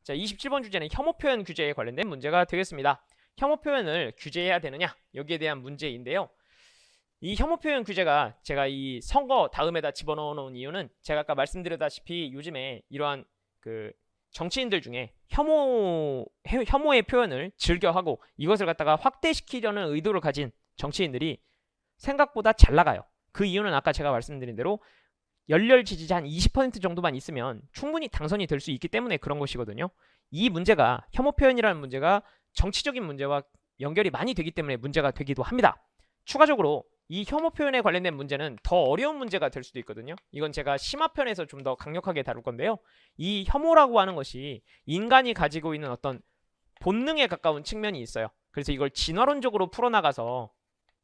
자, 27번 주제는 혐오 표현 규제에 관련된 문제가 되겠습니다. 혐오 표현을 규제해야 되느냐? 여기에 대한 문제인데요. 이 혐오 표현 규제가 제가 이 선거 다음에다 집어넣어 놓은 이유는 제가 아까 말씀드렸다시피 요즘에 이러한 그 정치인들 중에 혐오의 표현을 즐겨하고 이것을 갖다가 확대시키려는 의도를 가진 정치인들이 생각보다 잘 나가요. 그 이유는 아까 제가 말씀드린 대로 열렬 지지자 한 20% 정도만 있으면 충분히 당선이 될 수 있기 때문에 그런 것이거든요. 이 문제가 혐오 표현이라는 문제가 정치적인 문제와 연결이 많이 되기 때문에 문제가 되기도 합니다. 추가적으로 이 혐오 표현에 관련된 문제는 더 어려운 문제가 될 수도 있거든요. 이건 제가 심화편에서 좀 더 강력하게 다룰 건데요. 이 혐오라고 하는 것이 인간이 가지고 있는 어떤 본능에 가까운 측면이 있어요. 그래서 이걸 진화론적으로 풀어나가서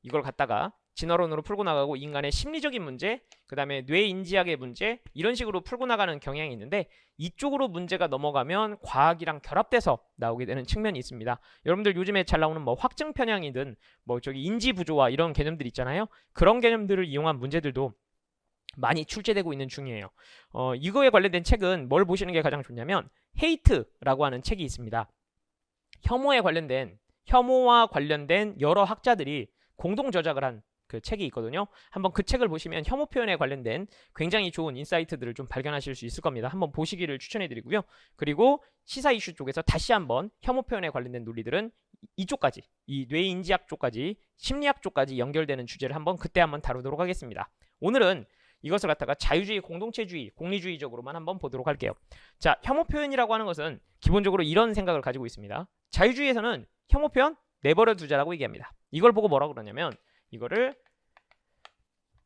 이걸 갖다가 진화론으로 풀고 나가고 인간의 심리적인 문제, 그 다음에 뇌인지학의 문제 이런 식으로 풀고 나가는 경향이 있는데 이쪽으로 문제가 넘어가면 과학이랑 결합돼서 나오게 되는 측면이 있습니다. 여러분들 요즘에 잘 나오는 뭐 확증 편향이든 뭐 저기 인지 부조화 이런 개념들 있잖아요. 그런 개념들을 이용한 문제들도 많이 출제되고 있는 중이에요. 이거에 관련된 책은 뭘 보시는 게 가장 좋냐면 헤이트라고 하는 책이 있습니다. 혐오와 관련된 여러 학자들이 공동 저작을 한 그 책이 있거든요. 한번 그 책을 보시면 혐오 표현에 관련된 굉장히 좋은 인사이트들을 좀 발견하실 수 있을 겁니다. 한번 보시기를 추천해드리고요. 그리고 시사 이슈 쪽에서 다시 한번 혐오 표현에 관련된 논리들은 이쪽까지, 이 뇌인지학 쪽까지, 심리학 쪽까지 연결되는 주제를 그때 한번 다루도록 하겠습니다. 오늘은 이것을 갖다가 자유주의, 공동체주의, 공리주의적으로만 한번 보도록 할게요. 자, 혐오 표현이라고 하는 것은 기본적으로 이런 생각을 가지고 있습니다. 자유주의에서는 혐오 표현 내버려 두자라고 얘기합니다. 이걸 보고 뭐라고 그러냐면 이거를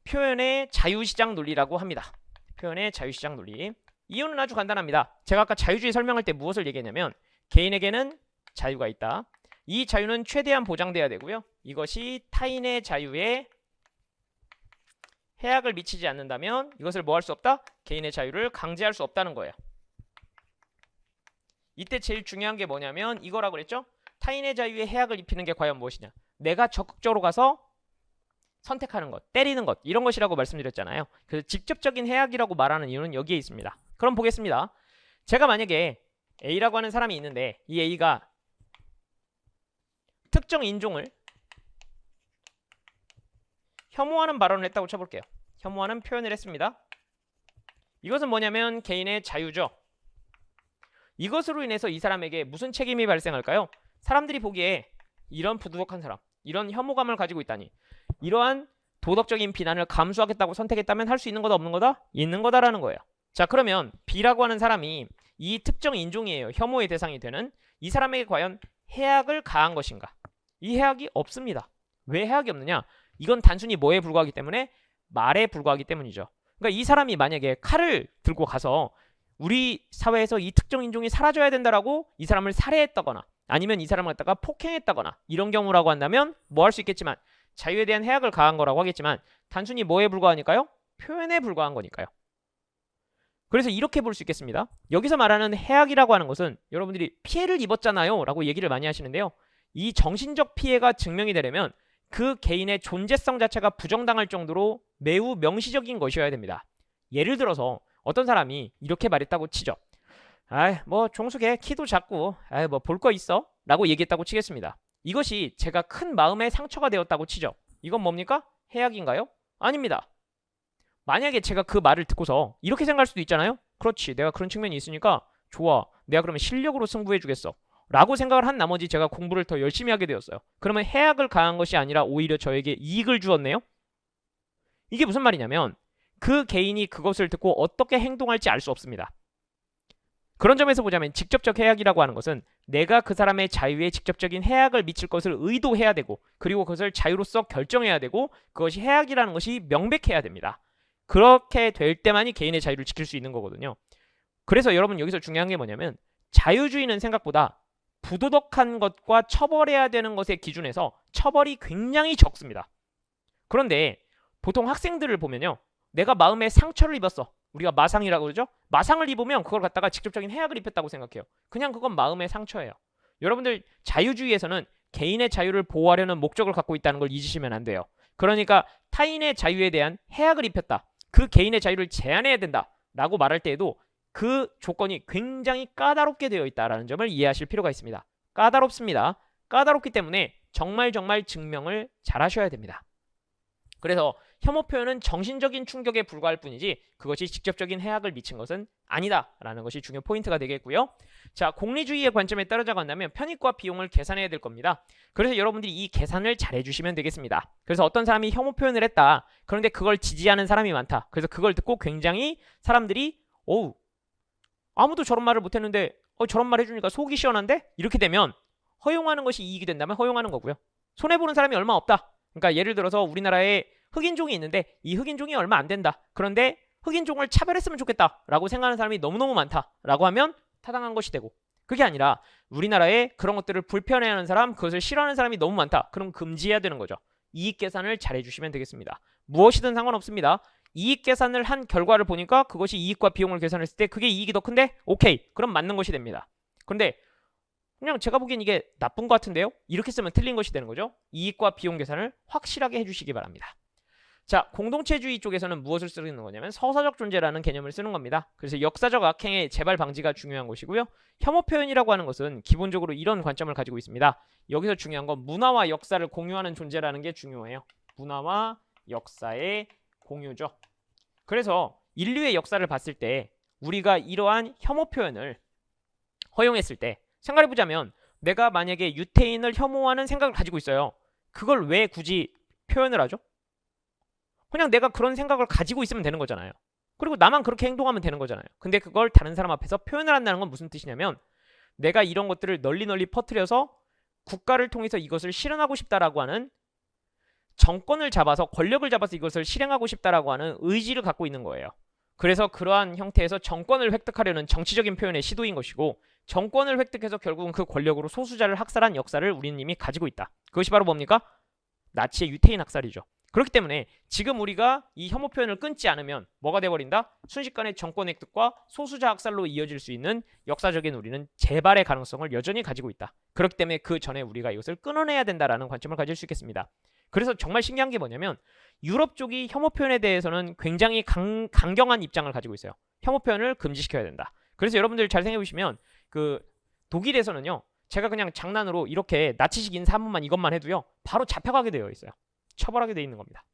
표현의 자유시장 논리라고 합니다. 표현의 자유시장 논리. 이유는 아주 간단합니다. 제가 아까 자유주의 설명할 때 무엇을 얘기했냐면 개인에게는 자유가 있다. 이 자유는 최대한 보장돼야 되고요. 이것이 타인의 자유에 해악을 미치지 않는다면 이것을 뭐 할 수 없다? 개인의 자유를 강제할 수 없다는 거예요. 이때 제일 중요한 게 뭐냐면 이거라고 그랬죠? 타인의 자유에 해악을 입히는 게 과연 무엇이냐? 내가 적극적으로 가서 선택하는 것, 때리는 것 이런 것이라고 말씀드렸잖아요. 그래서 직접적인 해악이라고 말하는 이유는 여기에 있습니다. 그럼 보겠습니다. 제가 만약에 A라고 하는 사람이 있는데 이 A가 특정 인종을 혐오하는 발언을 했다고 쳐볼게요. 혐오하는 표현을 했습니다. 이것은 뭐냐면 개인의 자유죠. 이것으로 인해서 이 사람에게 무슨 책임이 발생할까요? 사람들이 보기에 이런 부도덕한 사람, 이런 혐오감을 가지고 있다니 이러한 도덕적인 비난을 감수하겠다고 선택했다면 할 수 있는 거다 없는 거다? 있는 거다라는 거예요. 자, 그러면 B라고 하는 사람이 이 특정 인종이에요. 혐오의 대상이 되는 이 사람에게 과연 해악을 가한 것인가? 이 해악이 없습니다. 왜 해악이 없느냐? 이건 단순히 뭐에 불과하기 때문에 말에 불과하기 때문이죠. 그러니까 이 사람이 만약에 칼을 들고 가서 우리 사회에서 이 특정 인종이 사라져야 된다라고 이 사람을 살해했다거나 아니면 이 사람을 갖다가 폭행했다거나 이런 경우라고 한다면 뭐 할 수 있겠지만 자유에 대한 해악을 가한 거라고 하겠지만 단순히 뭐에 불과하니까요? 표현에 불과한 거니까요. 그래서 이렇게 볼 수 있겠습니다. 여기서 말하는 해악이라고 하는 것은 여러분들이 피해를 입었잖아요 라고 얘기를 많이 하시는데요. 이 정신적 피해가 증명이 되려면 그 개인의 존재성 자체가 부정당할 정도로 매우 명시적인 것이어야 됩니다. 예를 들어서 어떤 사람이 이렇게 말했다고 치죠. 뭐 종숙해 키도 작고 뭐 볼 거 있어? 라고 얘기했다고 치겠습니다. 이것이 제가 큰 마음의 상처가 되었다고 치죠. 이건 뭡니까? 해악인가요? 아닙니다. 만약에 제가 그 말을 듣고서 이렇게 생각할 수도 있잖아요. 그렇지, 내가 그런 측면이 있으니까 좋아, 내가 그러면 실력으로 승부해주겠어 라고 생각을 한 나머지 제가 공부를 더 열심히 하게 되었어요. 그러면 해악을 가한 것이 아니라 오히려 저에게 이익을 주었네요. 이게 무슨 말이냐면 그 개인이 그것을 듣고 어떻게 행동할지 알 수 없습니다. 그런 점에서 보자면 직접적 해악이라고 하는 것은 내가 그 사람의 자유에 직접적인 해악을 미칠 것을 의도해야 되고 그리고 그것을 자유로서 결정해야 되고 그것이 해악이라는 것이 명백해야 됩니다. 그렇게 될 때만이 개인의 자유를 지킬 수 있는 거거든요. 그래서 여러분 여기서 중요한 게 뭐냐면 자유주의는 생각보다 부도덕한 것과 처벌해야 되는 것의 기준에서 처벌이 굉장히 적습니다. 그런데 보통 학생들을 보면요. 내가 마음에 상처를 입었어. 우리가 마상이라고 그러죠? 마상을 입으면 그걸 갖다가 직접적인 해악을 입혔다고 생각해요. 그냥 그건 마음의 상처예요. 여러분들 자유주의에서는 개인의 자유를 보호하려는 목적을 갖고 있다는 걸 잊으시면 안 돼요. 그러니까 타인의 자유에 대한 해악을 입혔다. 그 개인의 자유를 제한해야 된다. 라고 말할 때에도 그 조건이 굉장히 까다롭게 되어 있다는 점을 이해하실 필요가 있습니다. 까다롭습니다. 까다롭기 때문에 정말 증명을 잘 하셔야 됩니다. 그래서 혐오 표현은 정신적인 충격에 불과할 뿐이지 그것이 직접적인 해악을 미친 것은 아니다라는 것이 중요 포인트가 되겠고요. 자, 공리주의의 관점에 따라서 간다면 편익과 비용을 계산해야 될 겁니다. 그래서 여러분들이 이 계산을 잘 해주시면 되겠습니다. 그래서 어떤 사람이 혐오 표현을 했다. 그런데 그걸 지지하는 사람이 많다. 그래서 그걸 듣고 굉장히 사람들이 아무도 저런 말을 못했는데 저런 말 해주니까 속이 시원한데? 이렇게 되면 허용하는 것이 이익이 된다면 허용하는 거고요. 손해보는 사람이 얼마 없다. 그러니까 예를 들어서 우리나라에 흑인종이 있는데 이 흑인종이 얼마 안 된다. 그런데 흑인종을 차별했으면 좋겠다라고 생각하는 사람이 너무너무 많다라고 하면 타당한 것이 되고, 그게 아니라 우리나라에 그런 것들을 불편해하는 사람, 그것을 싫어하는 사람이 너무 많다. 그럼 금지해야 되는 거죠. 이익 계산을 잘 해주시면 되겠습니다. 무엇이든 상관없습니다. 이익 계산을 한 결과를 보니까 그것이 이익과 비용을 계산했을 때 그게 이익이 더 큰데 오케이, 그럼 맞는 것이 됩니다. 그런데 그냥 제가 보기엔 이게 나쁜 것 같은데요? 이렇게 쓰면 틀린 것이 되는 거죠. 이익과 비용 계산을 확실하게 해주시기 바랍니다. 자, 공동체주의 쪽에서는 무엇을 쓰는 거냐면 서사적 존재라는 개념을 쓰는 겁니다. 그래서 역사적 악행의 재발 방지가 중요한 것이고요. 혐오 표현이라고 하는 것은 기본적으로 이런 관점을 가지고 있습니다. 여기서 중요한 건 문화와 역사를 공유하는 존재라는 게 중요해요. 문화와 역사의 공유죠. 그래서 인류의 역사를 봤을 때 우리가 이러한 혐오 표현을 허용했을 때 생각해보자면 내가 만약에 유태인을 혐오하는 생각을 가지고 있어요. 그걸 왜 굳이 표현을 하죠? 그냥 내가 그런 생각을 가지고 있으면 되는 거잖아요. 그리고 나만 그렇게 행동하면 되는 거잖아요. 근데 그걸 다른 사람 앞에서 표현을 한다는 건 무슨 뜻이냐면 내가 이런 것들을 널리 퍼뜨려서 국가를 통해서 이것을 실현하고 싶다라고 하는 정권을 잡아서 권력을 잡아서 이것을 실행하고 싶다라고 하는 의지를 갖고 있는 거예요. 그래서 그러한 형태에서 정권을 획득하려는 정치적인 표현의 시도인 것이고, 정권을 획득해서 결국은 그 권력으로 소수자를 학살한 역사를 우리는 이미 가지고 있다. 그것이 바로 뭡니까? 나치의 유태인 학살이죠. 그렇기 때문에 지금 우리가 이 혐오 표현을 끊지 않으면 뭐가 돼버린다? 순식간에 정권 획득과 소수자 학살로 이어질 수 있는 역사적인 우리는 재발의 가능성을 여전히 가지고 있다. 그렇기 때문에 그 전에 우리가 이것을 끊어내야 된다라는 관점을 가질 수 있겠습니다. 그래서 정말 신기한 게 뭐냐면 유럽 쪽이 혐오 표현에 대해서는 굉장히 강경한 입장을 가지고 있어요. 혐오 표현을 금지시켜야 된다. 그래서 여러분들 잘 생각해 보시면 그 독일에서는요, 제가 그냥 장난으로 이렇게 나치식 인사 한 번만 이것만 해도요 바로 잡혀가게 되어 있어요. 처벌하게 되어 있는 겁니다.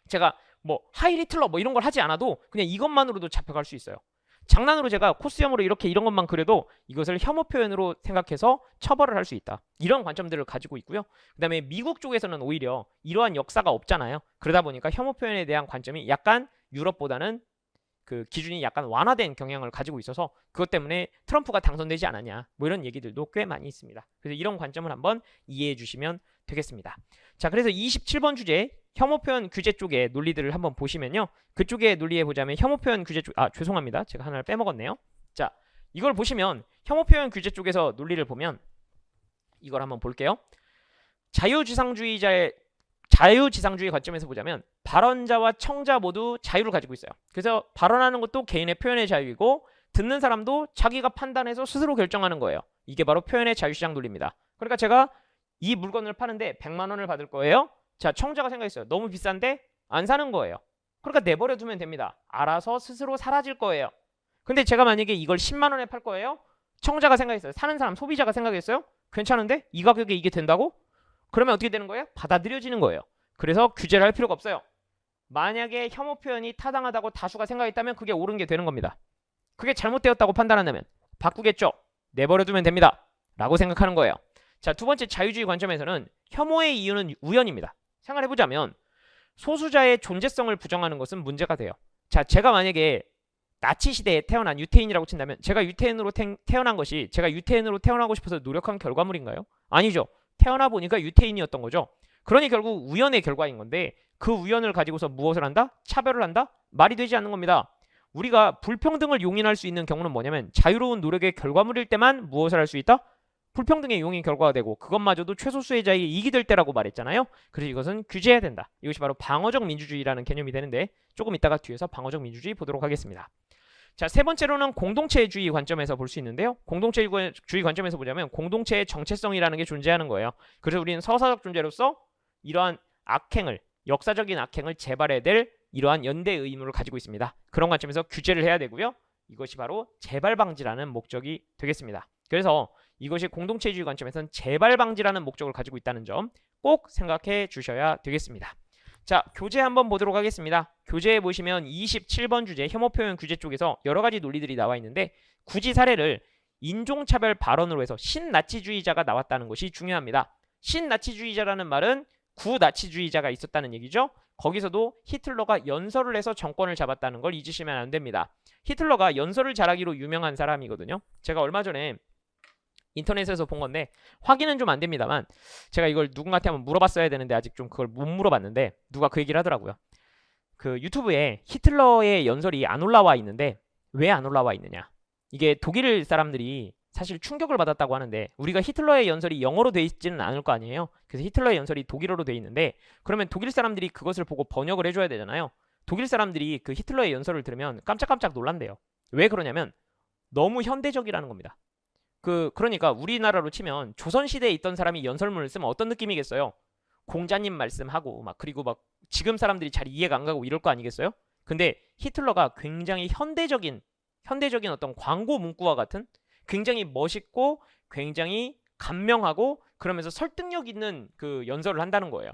제가 뭐 하일 히틀러 뭐 이런 걸 하지 않아도 그냥 이것만으로도 잡혀갈 수 있어요. 장난으로 제가 코스염으로 이렇게 이런 것만 그려도 이것을 혐오 표현으로 생각해서 처벌을 할 수 있다. 이런 관점들을 가지고 있고요. 그 다음에 미국 쪽에서는 오히려 이러한 역사가 없잖아요. 그러다 보니까 혐오 표현에 대한 관점이 약간 유럽보다는 그 기준이 약간 완화된 경향을 가지고 있어서 그것 때문에 트럼프가 당선되지 않았냐 뭐 이런 얘기들도 꽤 많이 있습니다. 그래서 이런 관점을 한번 이해해 주시면 되겠습니다. 자, 그래서 27번 주제 혐오 표현 규제 쪽의 논리들을 한번 보시면요, 그쪽에 논리해 보자면 혐오 표현 규제 쪽, 죄송합니다, 제가 하나를 빼먹었네요. 자, 이걸 보시면 혐오 표현 규제 쪽에서 논리를 보면 이걸 한번 볼게요. 자유지상주의 관점에서 보자면 발언자와 청자 모두 자유를 가지고 있어요. 그래서 발언하는 것도 개인의 표현의 자유이고 듣는 사람도 자기가 판단해서 스스로 결정하는 거예요. 이게 바로 표현의 자유시장 논리입니다. 그러니까 제가 이 물건을 파는데 100만 원을 받을 거예요. 자, 청자가 생각했어요. 너무 비싼데 안 사는 거예요. 그러니까 내버려 두면 됩니다. 알아서 스스로 사라질 거예요. 근데 제가 만약에 이걸 10만 원에 팔 거예요. 청자가 생각했어요. 사는 사람, 소비자가 생각했어요. 괜찮은데? 이 가격에 이게 된다고? 그러면 어떻게 되는 거예요? 받아들여지는 거예요. 그래서 규제를 할 필요가 없어요. 만약에 혐오 표현이 타당하다고 다수가 생각했다면 그게 옳은 게 되는 겁니다. 그게 잘못되었다고 판단한다면 바꾸겠죠. 내버려 두면 됩니다. 라고 생각하는 거예요. 자, 두 번째 자유주의 관점에서는 혐오의 이유는 우연입니다. 생각해보자면 소수자의 존재성을 부정하는 것은 문제가 돼요. 자, 제가 만약에 나치 시대에 태어난 유태인이라고 친다면 제가 유태인으로 태어난 것이 제가 유태인으로 태어나고 싶어서 노력한 결과물인가요? 아니죠. 태어나 보니까 유태인이었던 거죠. 그러니 결국 우연의 결과인 건데 그 우연을 가지고서 무엇을 한다? 차별을 한다? 말이 되지 않는 겁니다. 우리가 불평등을 용인할 수 있는 경우는 뭐냐면 자유로운 노력의 결과물일 때만 무엇을 할 수 있다? 불평등의 용인 결과가 되고 그것마저도 최소수의 자에게 이익이 될 때라고 말했잖아요. 그래서 이것은 규제해야 된다. 이것이 바로 방어적 민주주의라는 개념이 되는데 조금 이따가 뒤에서 방어적 민주주의 보도록 하겠습니다. 자, 세 번째로는 공동체주의 관점에서 볼 수 있는데요. 공동체주의 관점에서 보자면 공동체의 정체성이라는 게 존재하는 거예요. 그래서 우리는 서사적 존재로서 이러한 악행을, 역사적인 악행을 재발해야 될 이러한 연대 의무를 가지고 있습니다. 그런 관점에서 규제를 해야 되고요. 이것이 바로 재발 방지라는 목적이 되겠습니다. 그래서 이것이 공동체주의 관점에서는 재발 방지라는 목적을 가지고 있다는 점 꼭 생각해 주셔야 되겠습니다. 자, 교재 한번 보도록 하겠습니다. 교재에 보시면 27번 주제 혐오 표현 규제 쪽에서 여러 가지 논리들이 나와 있는데 굳이 사례를 인종차별 발언으로 해서 신나치주의자가 나왔다는 것이 중요합니다. 신나치주의자라는 말은 구나치주의자가 있었다는 얘기죠. 거기서도 히틀러가 연설을 해서 정권을 잡았다는 걸 잊으시면 안 됩니다. 히틀러가 연설을 잘하기로 유명한 사람이거든요. 제가 얼마 전에 인터넷에서 본 건데 확인은 좀 안 됩니다만 제가 이걸 누군가한테 한번 물어봤어야 되는데 아직 좀 그걸 못 물어봤는데 누가 그 얘기를 하더라고요. 그 유튜브에 히틀러의 연설이 안 올라와 있는데 왜 안 올라와 있느냐. 이게 독일 사람들이 사실 충격을 받았다고 하는데 우리가 히틀러의 연설이 영어로 돼 있지는 않을 거 아니에요. 그래서 히틀러의 연설이 독일어로 돼 있는데 그러면 독일 사람들이 그것을 보고 번역을 해줘야 되잖아요. 독일 사람들이 그 히틀러의 연설을 들으면 깜짝깜짝 놀란대요. 왜 그러냐면 너무 현대적이라는 겁니다. 그러니까 우리나라로 치면 조선시대에 있던 사람이 연설문을 쓰면 어떤 느낌이겠어요? 공자님 말씀하고 그리고 지금 사람들이 잘 이해가 안 가고 이럴 거 아니겠어요? 근데 히틀러가 굉장히 현대적인 어떤 광고 문구와 같은 굉장히 멋있고 굉장히 감명하고 그러면서 설득력 있는 그 연설을 한다는 거예요.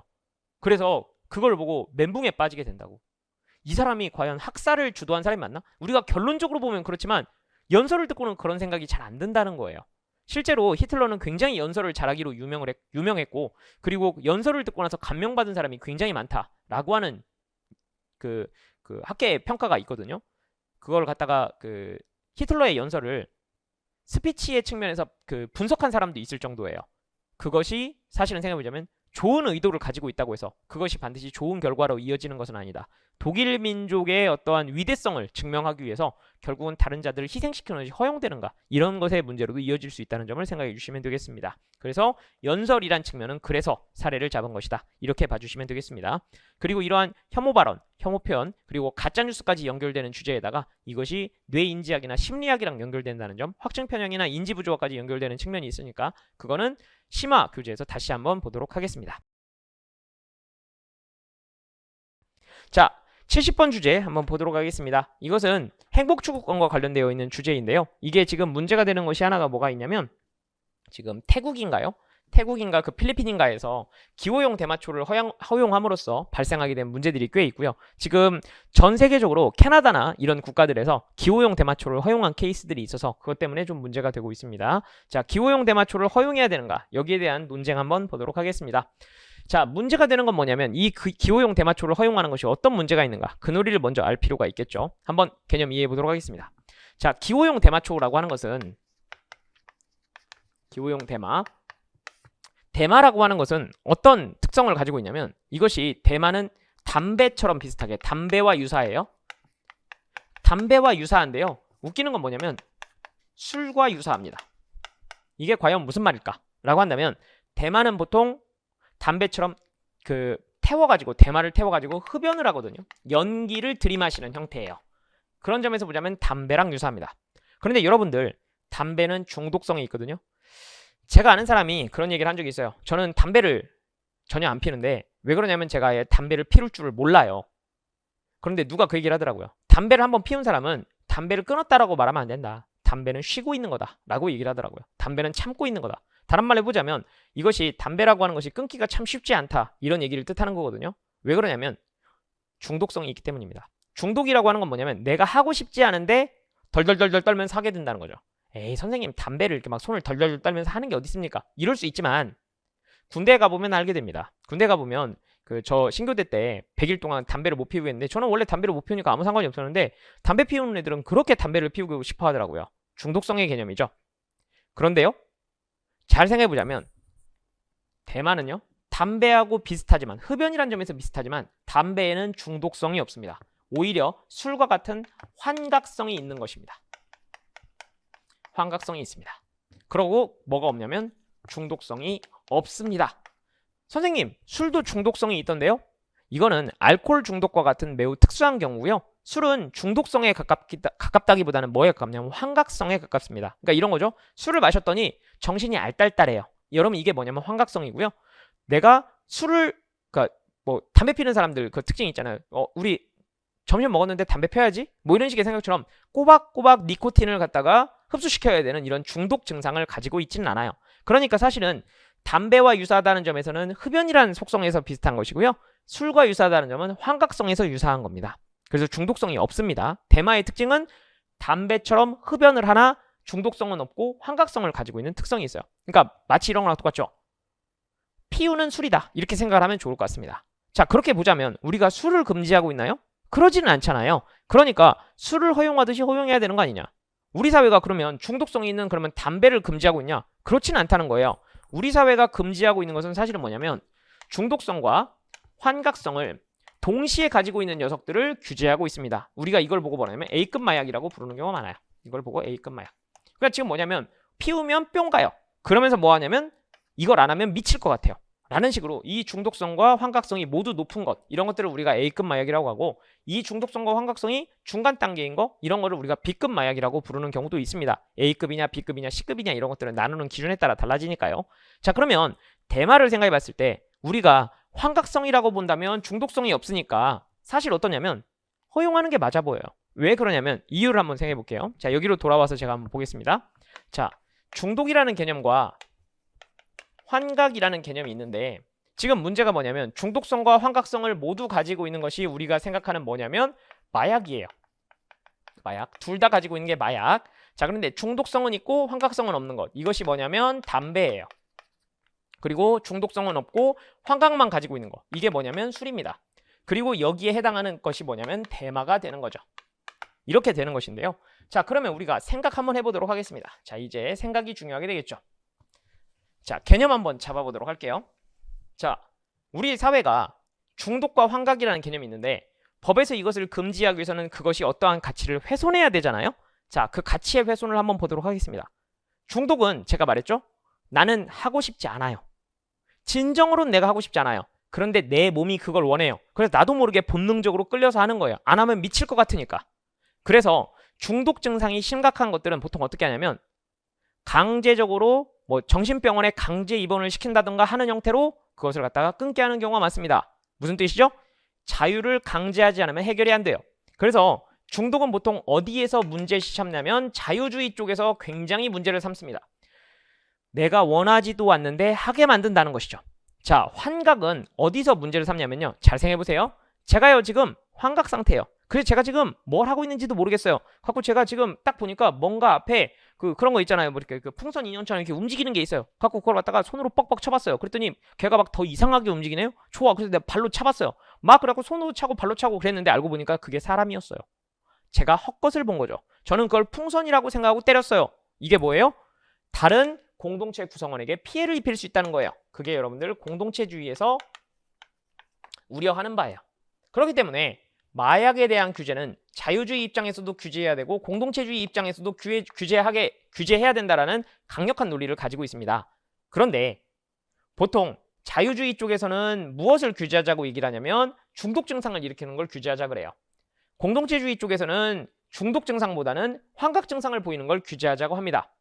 그래서 그걸 보고 멘붕에 빠지게 된다고. 이 사람이 과연 학살을 주도한 사람이 맞나? 우리가 결론적으로 보면 그렇지만 연설을 듣고는 그런 생각이 잘 안 든다는 거예요. 실제로 히틀러는 굉장히 연설을 잘하기로 유명했고 그리고 연설을 듣고 나서 감명받은 사람이 굉장히 많다라고 하는 그 학계 평가가 있거든요. 그걸 갖다가 그 히틀러의 연설을 스피치의 측면에서 분석한 사람도 있을 정도예요. 그것이 사실은 생각해보자면 좋은 의도를 가지고 있다고 해서 그것이 반드시 좋은 결과로 이어지는 것은 아니다. 독일 민족의 어떠한 위대성을 증명하기 위해서 결국은 다른 자들을 희생시키는 것이 허용되는가 이런 것의 문제로도 이어질 수 있다는 점을 생각해 주시면 되겠습니다. 그래서 연설이란 측면은 그래서 사례를 잡은 것이다. 이렇게 봐주시면 되겠습니다. 그리고 이러한 혐오 발언, 혐오 표현 그리고 가짜뉴스까지 연결되는 주제에다가 이것이 뇌인지학이나 심리학이랑 연결된다는 점 확증 편향이나 인지 부조화까지 연결되는 측면이 있으니까 그거는 심화 교재에서 다시 한번 보도록 하겠습니다. 자, 70번 주제 한번 보도록 하겠습니다. 이것은 행복추구권과 관련되어 있는 주제인데요. 이게 지금 문제가 되는 것이 하나가 뭐가 있냐면 지금 태국인가 그 필리핀인가에서 기호용 대마초를 허용함으로써 발생하게 된 문제들이 꽤 있고요. 지금 전 세계적으로 캐나다나 이런 국가들에서 기호용 대마초를 허용한 케이스들이 있어서 그것 때문에 좀 문제가 되고 있습니다. 자, 기호용 대마초를 허용해야 되는가? 여기에 대한 논쟁 한번 보도록 하겠습니다. 자, 문제가 되는 건 뭐냐면 이 기호용 대마초를 허용하는 것이 어떤 문제가 있는가? 그 논리를 먼저 알 필요가 있겠죠. 한번 개념 이해해 보도록 하겠습니다. 자, 기호용 대마초라고 하는 것은 기호용 대마라고 하는 것은 어떤 특성을 가지고 있냐면 이것이 대마는 담배처럼 비슷하게 담배와 유사해요. 담배와 유사한데요. 웃기는 건 뭐냐면 술과 유사합니다. 이게 과연 무슨 말일까? 라고 한다면 대마는 보통 담배처럼 대마를 태워가지고 흡연을 하거든요. 연기를 들이마시는 형태예요. 그런 점에서 보자면 담배랑 유사합니다. 그런데 여러분들 담배는 중독성이 있거든요. 제가 아는 사람이 그런 얘기를 한 적이 있어요. 저는 담배를 전혀 안 피는데 왜 그러냐면 제가 담배를 피울 줄을 몰라요. 그런데 누가 그 얘기를 하더라고요. 담배를 한번 피운 사람은 담배를 끊었다라고 말하면 안 된다. 담배는 쉬고 있는 거다 라고 얘기를 하더라고요. 담배는 참고 있는 거다. 다른 말로 해보자면 이것이 담배라고 하는 것이 끊기가 참 쉽지 않다 이런 얘기를 뜻하는 거거든요. 왜 그러냐면 중독성이 있기 때문입니다. 중독이라고 하는 건 뭐냐면 내가 하고 싶지 않은데 덜덜덜덜 떨면서 하게 된다는 거죠. 에이 선생님 담배를 이렇게 막 손을 덜덜덜 떨면서 하는 게 어디 있습니까? 이럴 수 있지만 군대에 가보면 알게 됩니다. 군대 가보면 저 신교대 때 100일 동안 담배를 못 피우고 했는데 저는 원래 담배를 못 피우니까 아무 상관이 없었는데 담배 피우는 애들은 그렇게 담배를 피우고 싶어 하더라고요. 중독성의 개념이죠. 그런데요. 잘 생각해보자면 대마는요. 담배하고 비슷하지만 흡연이란 점에서 비슷하지만 담배에는 중독성이 없습니다. 오히려 술과 같은 환각성이 있는 것입니다. 환각성이 있습니다. 그러고 뭐가 없냐면 중독성이 없습니다. 선생님, 술도 중독성이 있던데요? 이거는 알코올 중독과 같은 매우 특수한 경우고요. 술은 중독성에 가깝다기보다는 뭐에 가깝냐면 환각성에 가깝습니다. 그러니까 이런 거죠. 술을 마셨더니 정신이 알딸딸해요. 여러분 이게 뭐냐면 환각성이고요. 내가 술을 그러니까 뭐 담배 피는 사람들 그 특징이 있잖아요. 우리 점심 먹었는데 담배 펴야지? 뭐 이런 식의 생각처럼 꼬박꼬박 니코틴을 갖다가 흡수시켜야 되는 이런 중독 증상을 가지고 있지는 않아요. 그러니까 사실은 담배와 유사하다는 점에서는 흡연이라는 속성에서 비슷한 것이고요. 술과 유사하다는 점은 환각성에서 유사한 겁니다. 그래서 중독성이 없습니다. 대마의 특징은 담배처럼 흡연을 하나 중독성은 없고 환각성을 가지고 있는 특성이 있어요. 그러니까 마치 이런 거랑 똑같죠. 피우는 술이다. 이렇게 생각을 하면 좋을 것 같습니다. 자, 그렇게 보자면 우리가 술을 금지하고 있나요? 그러지는 않잖아요. 그러니까 술을 허용하듯이 허용해야 되는 거 아니냐. 우리 사회가 그러면 중독성이 있는 그러면 담배를 금지하고 있냐? 그렇지는 않다는 거예요. 우리 사회가 금지하고 있는 것은 사실은 뭐냐면 중독성과 환각성을 동시에 가지고 있는 녀석들을 규제하고 있습니다. 우리가 이걸 보고 뭐냐면 A급 마약이라고 부르는 경우가 많아요. 이걸 보고 A급 마약. 그러니까 지금 뭐냐면 피우면 뿅 가요. 그러면서 뭐 하냐면 이걸 안 하면 미칠 것 같아요. 라는 식으로 이 중독성과 환각성이 모두 높은 것, 이런 것들을 우리가 A급 마약이라고 하고, 이 중독성과 환각성이 중간 단계인 거, 이런 거를 우리가 B급 마약이라고 부르는 경우도 있습니다. A급이냐 B급이냐 C급이냐 이런 것들은 나누는 기준에 따라 달라지니까요. 자, 그러면 대마를 생각해 봤을 때 우리가 환각성이라고 본다면 중독성이 없으니까 사실 어떠냐면 허용하는 게 맞아 보여요. 왜 그러냐면 이유를 한번 생각해 볼게요. 자, 여기로 돌아와서 제가 한번 보겠습니다. 자, 중독이라는 개념과 환각이라는 개념이 있는데 지금 문제가 뭐냐면 중독성과 환각성을 모두 가지고 있는 것이 우리가 생각하는 뭐냐면 마약이에요. 마약. 둘 다 가지고 있는 게 마약. 자, 그런데 중독성은 있고 환각성은 없는 것. 이것이 뭐냐면 담배예요. 그리고 중독성은 없고 환각만 가지고 있는 거. 이게 뭐냐면 술입니다. 그리고 여기에 해당하는 것이 뭐냐면 대마가 되는 거죠. 이렇게 되는 것인데요. 자, 그러면 우리가 생각 한번 해보도록 하겠습니다. 자, 이제 생각이 중요하게 되겠죠. 자, 개념 한번 잡아보도록 할게요. 자, 우리 사회가 중독과 환각이라는 개념이 있는데 법에서 이것을 금지하기 위해서는 그것이 어떠한 가치를 훼손해야 되잖아요. 자, 그 가치의 훼손을 한번 보도록 하겠습니다. 중독은 제가 말했죠. 나는 하고 싶지 않아요. 진정으로는 내가 하고 싶지 않아요. 그런데 내 몸이 그걸 원해요. 그래서 나도 모르게 본능적으로 끌려서 하는 거예요. 안 하면 미칠 것 같으니까. 그래서 중독 증상이 심각한 것들은 보통 어떻게 하냐면 강제적으로 뭐 정신병원에 강제 입원을 시킨다든가 하는 형태로 그것을 갖다가 끊게 하는 경우가 많습니다. 무슨 뜻이죠? 자유를 강제하지 않으면 해결이 안 돼요. 그래서 중독은 보통 어디에서 문제시 삼냐면 자유주의 쪽에서 굉장히 문제를 삼습니다. 내가 원하지도 않는데 하게 만든다는 것이죠. 자, 환각은 어디서 문제를 삼냐면요. 잘 생각해보세요. 제가요 지금 환각 상태예요. 그래서 제가 지금 뭘 하고 있는지도 모르겠어요. 갖고 제가 지금 딱 보니까 뭔가 앞에 그런 거 있잖아요. 뭐 이렇게 그 풍선 인형처럼 이렇게 움직이는 게 있어요. 갖고 그걸 갖다가 손으로 뻑뻑 쳐봤어요. 그랬더니 걔가 막 더 이상하게 움직이네요. 좋아. 그래서 내가 발로 차봤어요. 막 그래갖고 손으로 차고 발로 차고 그랬는데 알고 보니까 그게 사람이었어요. 제가 헛것을 본 거죠. 저는 그걸 풍선이라고 생각하고 때렸어요. 이게 뭐예요? 다른 공동체 구성원에게 피해를 입힐 수 있다는 거예요. 그게 여러분들 공동체주의에서 우려하는 바예요. 그렇기 때문에 마약에 대한 규제는 자유주의 입장에서도 규제해야 되고 공동체주의 입장에서도 규제해야 된다라는 강력한 논리를 가지고 있습니다. 그런데 보통 자유주의 쪽에서는 무엇을 규제하자고 얘기를 하냐면 중독 증상을 일으키는 걸 규제하자 그래요. 공동체주의 쪽에서는 중독 증상보다는 환각 증상을 보이는 걸 규제하자고 합니다.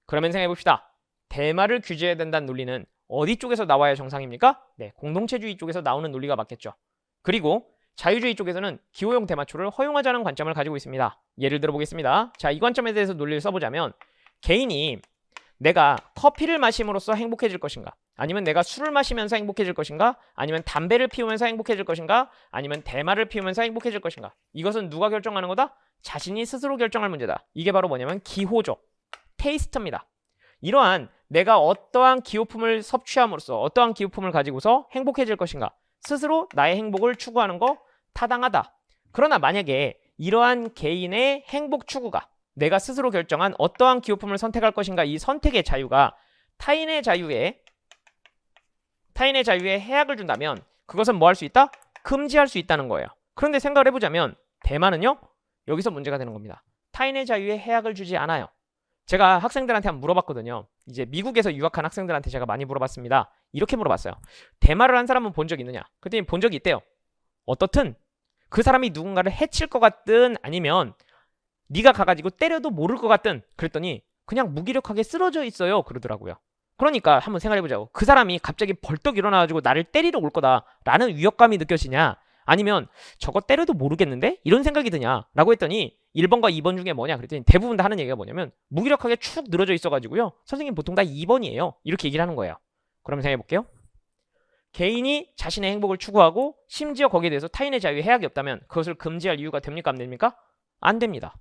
그러면 생각해 봅시다. 대마를 규제해야 된다는 논리는 어디 쪽에서 나와야 정상입니까? 네, 공동체주의 쪽에서 나오는 논리가 맞겠죠. 그리고 자유주의 쪽에서는 기호용 대마초를 허용하자는 관점을 가지고 있습니다. 예를 들어 보겠습니다. 자, 이 관점에 대해서 논리를 써보자면 개인이 내가 커피를 마심으로써 행복해질 것인가? 아니면 내가 술을 마시면서 행복해질 것인가? 아니면 담배를 피우면서 행복해질 것인가? 아니면 대마를 피우면서 행복해질 것인가? 이것은 누가 결정하는 거다? 자신이 스스로 결정할 문제다. 이게 바로 뭐냐면 기호죠. 테이스트입니다. 이러한 내가 어떠한 기호품을 섭취함으로써 어떠한 기호품을 가지고서 행복해질 것인가? 스스로 나의 행복을 추구하는 거 타당하다. 그러나 만약에 이러한 개인의 행복 추구가 내가 스스로 결정한 어떠한 기호품을 선택할 것인가 이 선택의 자유가 타인의 자유에 해악을 준다면 그것은 뭐 할 수 있다? 금지할 수 있다는 거예요. 그런데 생각을 해보자면 대만은요 여기서 문제가 되는 겁니다. 타인의 자유에 해악을 주지 않아요. 제가 학생들한테 한번 물어봤거든요. 이제 미국에서 유학한 학생들한테 제가 많이 물어봤습니다. 이렇게 물어봤어요. 대마를 한 사람은 본 적 있느냐? 그랬더니 본 적이 있대요. 어떻든 그 사람이 누군가를 해칠 것 같든 아니면 네가 가가지고 때려도 모를 것 같든 그랬더니 그냥 무기력하게 쓰러져 있어요. 그러더라고요. 그러니까 한번 생각해보자고. 그 사람이 갑자기 벌떡 일어나가지고 나를 때리러 올 거다라는 위협감이 느껴지냐? 아니면 저거 때려도 모르겠는데? 이런 생각이 드냐? 라고 했더니 1번과 2번 중에 뭐냐? 그랬더니 대부분 다 하는 얘기가 뭐냐면 무기력하게 축 늘어져 있어가지고요. 선생님 보통 다 2번이에요. 이렇게 얘기를 하는 거예요. 그럼 생각해볼게요. 개인이 자신의 행복을 추구하고 심지어 거기에 대해서 타인의 자유에 해악이 없다면 그것을 금지할 이유가 됩니까? 안 됩니까? 안 됩니다.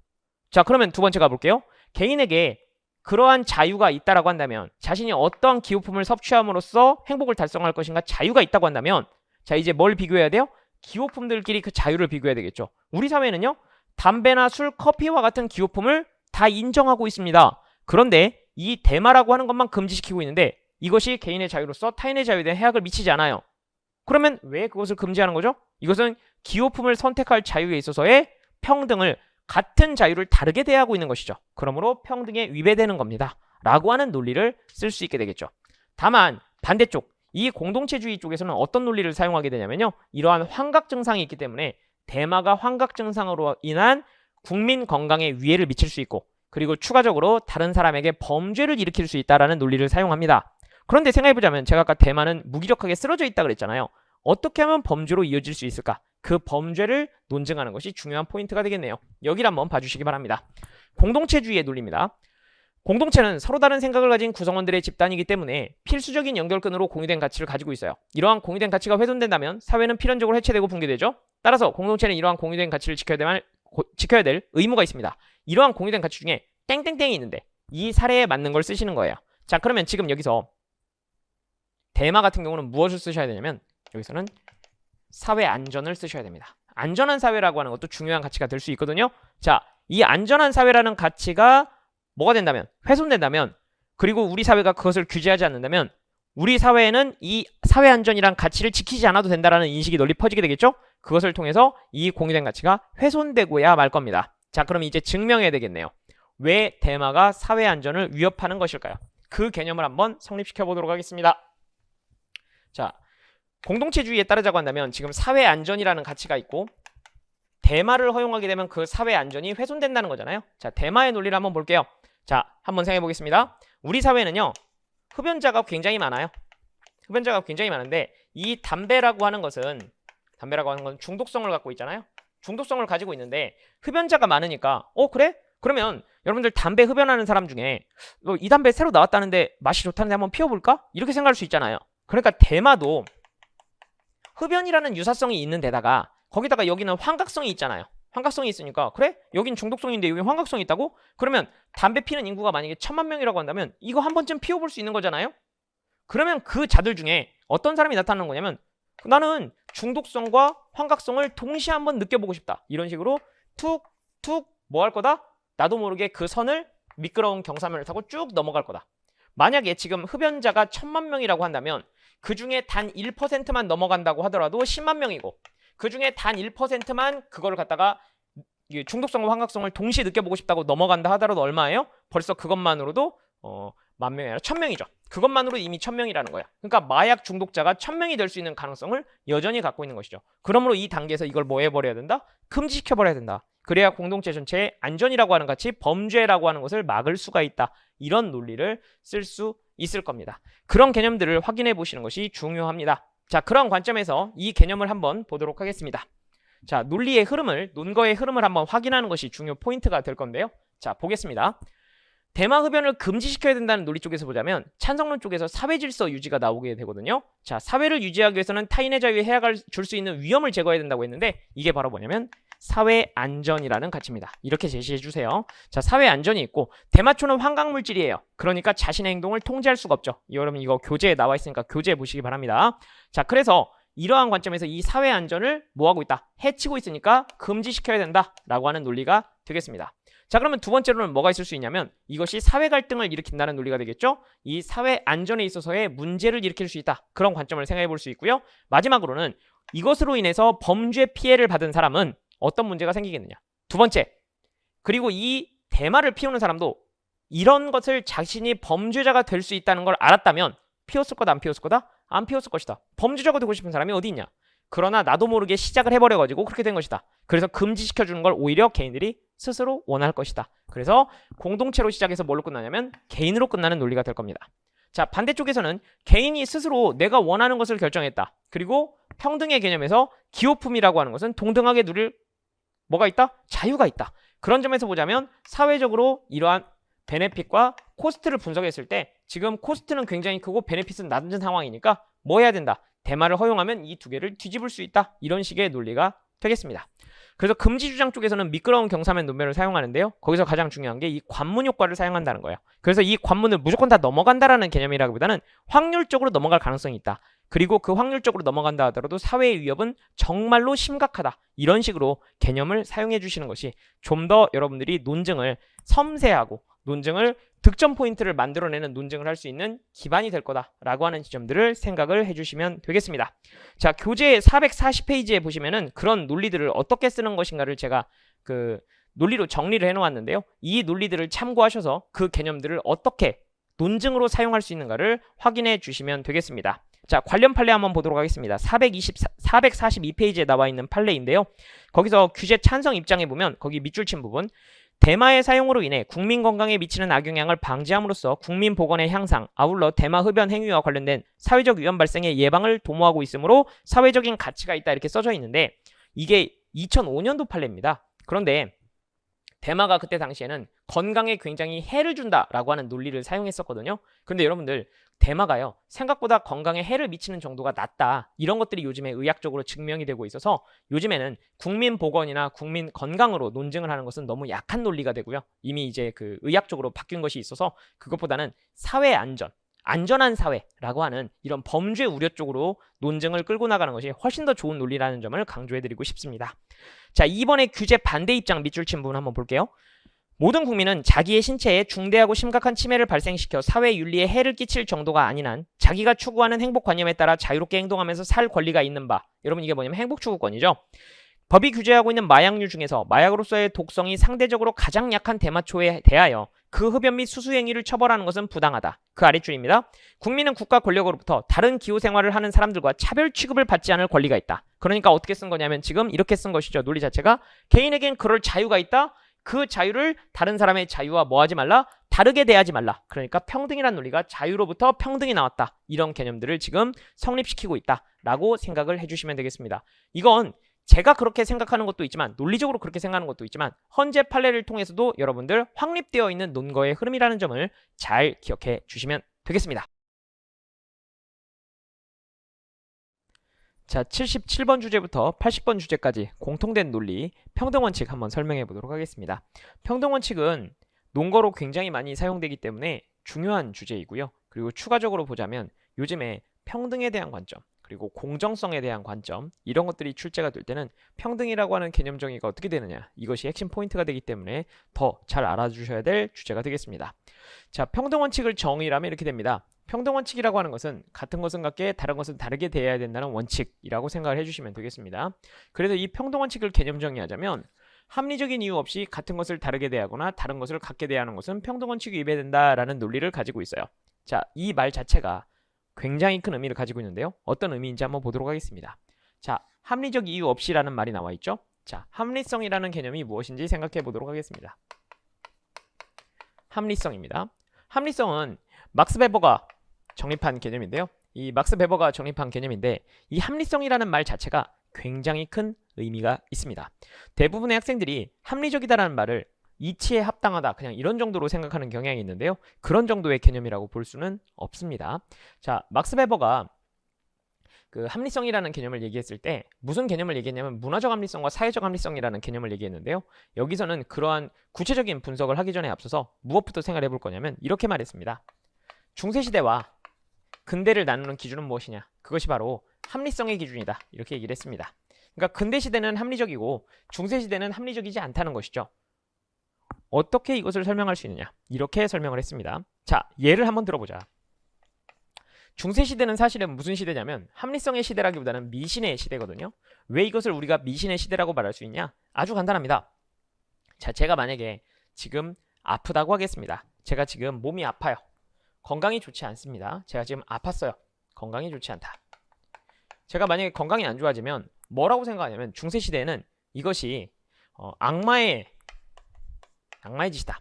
자, 그러면 두 번째 가볼게요. 개인에게 그러한 자유가 있다라고 한다면 자신이 어떠한 기호품을 섭취함으로써 행복을 달성할 것인가 자유가 있다고 한다면 자, 이제 뭘 비교해야 돼요? 기호품들끼리 그 자유를 비교해야 되겠죠. 우리 사회는요. 담배나 술, 커피와 같은 기호품을 다 인정하고 있습니다. 그런데 이 대마라고 하는 것만 금지시키고 있는데 이것이 개인의 자유로서 타인의 자유에 대한 해악을 미치지 않아요. 그러면 왜 그것을 금지하는 거죠? 이것은 기호품을 선택할 자유에 있어서의 평등을 같은 자유를 다르게 대하고 있는 것이죠. 그러므로 평등에 위배되는 겁니다. 라고 하는 논리를 쓸 수 있게 되겠죠. 다만 반대쪽 이 공동체주의 쪽에서는 어떤 논리를 사용하게 되냐면요. 이러한 환각 증상이 있기 때문에 대마가 환각 증상으로 인한 국민 건강에 위해를 미칠 수 있고 그리고 추가적으로 다른 사람에게 범죄를 일으킬 수 있다는 논리를 사용합니다. 그런데 생각해보자면 제가 아까 대마는 무기력하게 쓰러져 있다 그랬잖아요. 어떻게 하면 범죄로 이어질 수 있을까? 그 범죄를 논증하는 것이 중요한 포인트가 되겠네요. 여기를 한번 봐주시기 바랍니다. 공동체주의의 논리입니다. 공동체는 서로 다른 생각을 가진 구성원들의 집단이기 때문에 필수적인 연결끈으로 공유된 가치를 가지고 있어요. 이러한 공유된 가치가 훼손된다면 사회는 필연적으로 해체되고 붕괴되죠. 따라서 공동체는 이러한 공유된 가치를 지켜야 될 의무가 있습니다. 이러한 공유된 가치 중에 땡땡땡이 있는데 이 사례에 맞는 걸 쓰시는 거예요. 자, 그러면 지금 여기서 대마 같은 경우는 무엇을 쓰셔야 되냐면 여기서는 사회 안전을 쓰셔야 됩니다. 안전한 사회라고 하는 것도 중요한 가치가 될 수 있거든요. 자, 이 안전한 사회라는 가치가 뭐가 된다면, 훼손된다면, 그리고 우리 사회가 그것을 규제하지 않는다면 우리 사회에는 이 사회 안전이란 가치를 지키지 않아도 된다는 인식이 널리 퍼지게 되겠죠? 그것을 통해서 이 공유된 가치가 훼손되고야 말 겁니다. 자, 그럼 이제 증명해야 되겠네요. 왜 대마가 사회 안전을 위협하는 것일까요? 그 개념을 한번 성립시켜 보도록 하겠습니다. 자, 공동체주의에 따르자고 한다면 지금 사회 안전이라는 가치가 있고 대마를 허용하게 되면 그 사회 안전이 훼손된다는 거잖아요. 자, 대마의 논리를 한번 볼게요. 자, 한번 생각해 보겠습니다. 우리 사회는요. 흡연자가 굉장히 많아요. 흡연자가 굉장히 많은데 이 담배라고 하는 것은 중독성을 갖고 있잖아요. 중독성을 가지고 있는데 흡연자가 많으니까 그래? 그러면 여러분들 담배 흡연하는 사람 중에 이 담배 새로 나왔다는데 맛이 좋다는데 한번 피워볼까? 이렇게 생각할 수 있잖아요. 그러니까 대마도 흡연이라는 유사성이 있는 데다가 거기다가 여기는 환각성이 있잖아요. 환각성이 있으니까 그래? 여긴 중독성인데 여기 환각성이 있다고? 그러면 담배 피는 인구가 만약에 1000만 명이라고 한다면 이거 한 번쯤 피워볼 수 있는 거잖아요. 그러면 그 자들 중에 어떤 사람이 나타나는 거냐면 나는 중독성과 환각성을 동시에 한번 느껴보고 싶다. 이런 식으로 툭툭 뭐 할 거다? 나도 모르게 그 선을 미끄러운 경사면을 타고 쭉 넘어갈 거다. 만약에 지금 흡연자가 1000만 명이라고 한다면 그 중에 단 1%만 넘어간다고 하더라도 10만 명이고 그 중에 단 1%만 그거를 갖다가 중독성과 환각성을 동시에 느껴보고 싶다고 넘어간다 하더라도 얼마예요? 벌써 그것만으로도 10,000명이 아니라 1000명이죠. 그것만으로 이미 1000명이라는 거야. 그러니까 마약 중독자가 1000명이 될 수 있는 가능성을 여전히 갖고 있는 것이죠. 그러므로 이 단계에서 이걸 뭐 해버려야 된다? 금지시켜버려야 된다. 그래야 공동체 전체의 안전이라고 하는 같이 범죄라고 하는 것을 막을 수가 있다. 이런 논리를 쓸 수 있을 겁니다. 그런 개념들을 확인해 보시는 것이 중요합니다. 자, 그런 관점에서 이 개념을 한번 보도록 하겠습니다. 자, 논리의 흐름을, 논거의 흐름을 한번 확인하는 것이 중요 포인트가 될 건데요. 자, 보겠습니다. 대마 흡연을 금지시켜야 된다는 논리 쪽에서 보자면 찬성론 쪽에서 사회 질서 유지가 나오게 되거든요. 자, 사회를 유지하기 위해서는 타인의 자유에 해악을 줄 수 있는 위험을 제거해야 된다고 했는데 이게 바로 뭐냐면 사회 안전이라는 가치입니다. 이렇게 제시해 주세요. 자, 사회 안전이 있고 대마초는 환각물질이에요. 그러니까 자신의 행동을 통제할 수가 없죠. 여러분 이거 교재에 나와 있으니까 교재에 보시기 바랍니다. 자, 그래서 이러한 관점에서 이 사회 안전을 뭐하고 있다? 해치고 있으니까 금지시켜야 된다라고 하는 논리가 되겠습니다. 자, 그러면 두 번째로는 뭐가 있을 수 있냐면 이것이 사회 갈등을 일으킨다는 논리가 되겠죠. 이 사회 안전에 있어서의 문제를 일으킬 수 있다. 그런 관점을 생각해 볼 수 있고요. 마지막으로는 이것으로 인해서 범죄 피해를 받은 사람은 어떤 문제가 생기겠느냐. 두 번째, 그리고 이 대마를 피우는 사람도 이런 것을 자신이 범죄자가 될 수 있다는 걸 알았다면 피웠을 거다, 안 피웠을 거다? 안 피웠을 것이다. 범죄자가 되고 싶은 사람이 어디 있냐. 그러나 나도 모르게 시작을 해버려가지고 그렇게 된 것이다. 그래서 금지시켜주는 걸 오히려 개인들이 스스로 원할 것이다. 그래서 공동체로 시작해서 뭘로 끝나냐면 개인으로 끝나는 논리가 될 겁니다. 자, 반대쪽에서는 개인이 스스로 내가 원하는 것을 결정했다. 그리고 평등의 개념에서 기호품이라고 하는 것은 동등하게 누릴 뭐가 있다? 자유가 있다. 그런 점에서 보자면 사회적으로 이러한 베네핏과 코스트를 분석했을 때 지금 코스트는 굉장히 크고 베네핏은 낮은 상황이니까 뭐 해야 된다? 대마를 허용하면 이 두 개를 뒤집을 수 있다. 이런 식의 논리가 되겠습니다. 그래서 금지 주장 쪽에서는 미끄러운 경사면 논변을 사용하는데요. 거기서 가장 중요한 게 이 관문 효과를 사용한다는 거예요. 그래서 이 관문을 무조건 다 넘어간다라는 개념이라기보다는 확률적으로 넘어갈 가능성이 있다. 그리고 그 확률적으로 넘어간다 하더라도 사회의 위협은 정말로 심각하다. 이런 식으로 개념을 사용해 주시는 것이 좀 더 여러분들이 논증을 섬세하고 논증을 득점 포인트를 만들어내는 논증을 할 수 있는 기반이 될 거다라고 하는 지점들을 생각을 해주시면 되겠습니다. 자, 교재 440페이지에 보시면은 그런 논리들을 어떻게 쓰는 것인가를 제가 논리로 정리를 해놓았는데요. 이 논리들을 참고하셔서 그 개념들을 어떻게 논증으로 사용할 수 있는가를 확인해 주시면 되겠습니다. 자, 관련 판례 한번 보도록 하겠습니다. 442페이지에 나와 있는 판례인데요. 거기서 규제 찬성 입장에 보면 거기 밑줄 친 부분 대마의 사용으로 인해 국민 건강에 미치는 악영향을 방지함으로써 국민 보건의 향상, 아울러 대마 흡연 행위와 관련된 사회적 위험 발생의 예방을 도모하고 있으므로 사회적인 가치가 있다 이렇게 써져 있는데 이게 2005년도 판례입니다. 그런데 대마가 그때 당시에는 건강에 굉장히 해를 준다라고 하는 논리를 사용했었거든요. 그런데 여러분들 대마가요 생각보다 건강에 해를 미치는 정도가 낮다 이런 것들이 요즘에 의학적으로 증명이 되고 있어서 요즘에는 국민 보건이나 국민 건강으로 논증을 하는 것은 너무 약한 논리가 되고요. 이미 이제 의학적으로 바뀐 것이 있어서 그것보다는 사회 안전 안전한 사회라고 하는 이런 범죄 우려 쪽으로 논증을 끌고 나가는 것이 훨씬 더 좋은 논리라는 점을 강조해드리고 싶습니다. 자, 이번에 규제 반대 입장 밑줄 친 부분 한번 볼게요. 모든 국민은 자기의 신체에 중대하고 심각한 침해를 발생시켜 사회 윤리에 해를 끼칠 정도가 아닌 한 자기가 추구하는 행복관념에 따라 자유롭게 행동하면서 살 권리가 있는 바. 여러분 이게 뭐냐면 행복추구권이죠. 법이 규제하고 있는 마약류 중에서 마약으로서의 독성이 상대적으로 가장 약한 대마초에 대하여 그 흡연 및 수수 행위를 처벌하는 것은 부당하다. 그 아랫줄입니다. 국민은 국가 권력으로부터 다른 기호 생활을 하는 사람들과 차별 취급을 받지 않을 권리가 있다. 그러니까 어떻게 쓴 거냐면 지금 이렇게 쓴 것이죠. 논리 자체가 개인에겐 그럴 자유가 있다. 그 자유를 다른 사람의 자유와 뭐하지 말라? 다르게 대하지 말라. 그러니까 평등이란 논리가 자유로부터 평등이 나왔다. 이런 개념들을 지금 성립시키고 있다라고 생각을 해주시면 되겠습니다. 이건 제가 그렇게 생각하는 것도 있지만 논리적으로 그렇게 생각하는 것도 있지만 헌재 판례를 통해서도 여러분들 확립되어 있는 논거의 흐름이라는 점을 잘 기억해 주시면 되겠습니다. 자, 77번 주제부터 80번 주제까지 공통된 논리, 평등원칙 한번 설명해 보도록 하겠습니다. 평등원칙은 논거로 굉장히 많이 사용되기 때문에 중요한 주제이고요. 그리고 추가적으로 보자면 요즘에 평등에 대한 관점, 그리고 공정성에 대한 관점 이런 것들이 출제가 될 때는 평등이라고 하는 개념 정의가 어떻게 되느냐 이것이 핵심 포인트가 되기 때문에 더 잘 알아주셔야 될 주제가 되겠습니다. 자, 평등원칙을 정의를 하면 이렇게 됩니다. 평등원칙이라고 하는 것은 같은 것은 같게 다른 것은 다르게 대해야 된다는 원칙이라고 생각을 해주시면 되겠습니다. 그래서 이 평등원칙을 개념 정의하자면 합리적인 이유 없이 같은 것을 다르게 대하거나 다른 것을 같게 대하는 것은 평등원칙이 위배된다라는 논리를 가지고 있어요. 자, 이 말 자체가 굉장히 큰 의미를 가지고 있는데요. 어떤 의미인지 한번 보도록 하겠습니다. 자, 합리적 이유 없이라는 말이 나와 있죠. 자, 합리성이라는 개념이 무엇인지 생각해 보도록 하겠습니다. 합리성입니다. 합리성은 막스 베버가 정립한 개념인데요. 이 막스 베버가 정립한 개념인데 이 합리성이라는 말 자체가 굉장히 큰 의미가 있습니다. 대부분의 학생들이 합리적이다라는 말을 이치에 합당하다 그냥 이런 정도로 생각하는 경향이 있는데요. 그런 정도의 개념이라고 볼 수는 없습니다. 자, 막스 베버가 그 합리성이라는 개념을 얘기했을 때 무슨 개념을 얘기했냐면 문화적 합리성과 사회적 합리성이라는 개념을 얘기했는데요. 여기서는 그러한 구체적인 분석을 하기 전에 앞서서 무엇부터 생각해 볼 거냐면 이렇게 말했습니다. 중세시대와 근대를 나누는 기준은 무엇이냐? 그것이 바로 합리성의 기준이다. 이렇게 얘기를 했습니다. 그러니까 근대시대는 합리적이고 중세시대는 합리적이지 않다는 것이죠. 어떻게 이것을 설명할 수 있느냐? 이렇게 설명을 했습니다. 자, 예를 한번 들어보자. 중세시대는 사실은 무슨 시대냐면 합리성의 시대라기보다는 미신의 시대거든요. 왜 이것을 우리가 미신의 시대라고 말할 수 있냐? 아주 간단합니다. 자, 제가 만약에 지금 아프다고 하겠습니다. 제가 지금 몸이 아파요. 건강이 좋지 않습니다. 제가 지금 아팠어요. 건강이 좋지 않다. 제가 만약에 건강이 안 좋아지면 뭐라고 생각하냐면 중세시대에는 이것이 악마의 짓이다.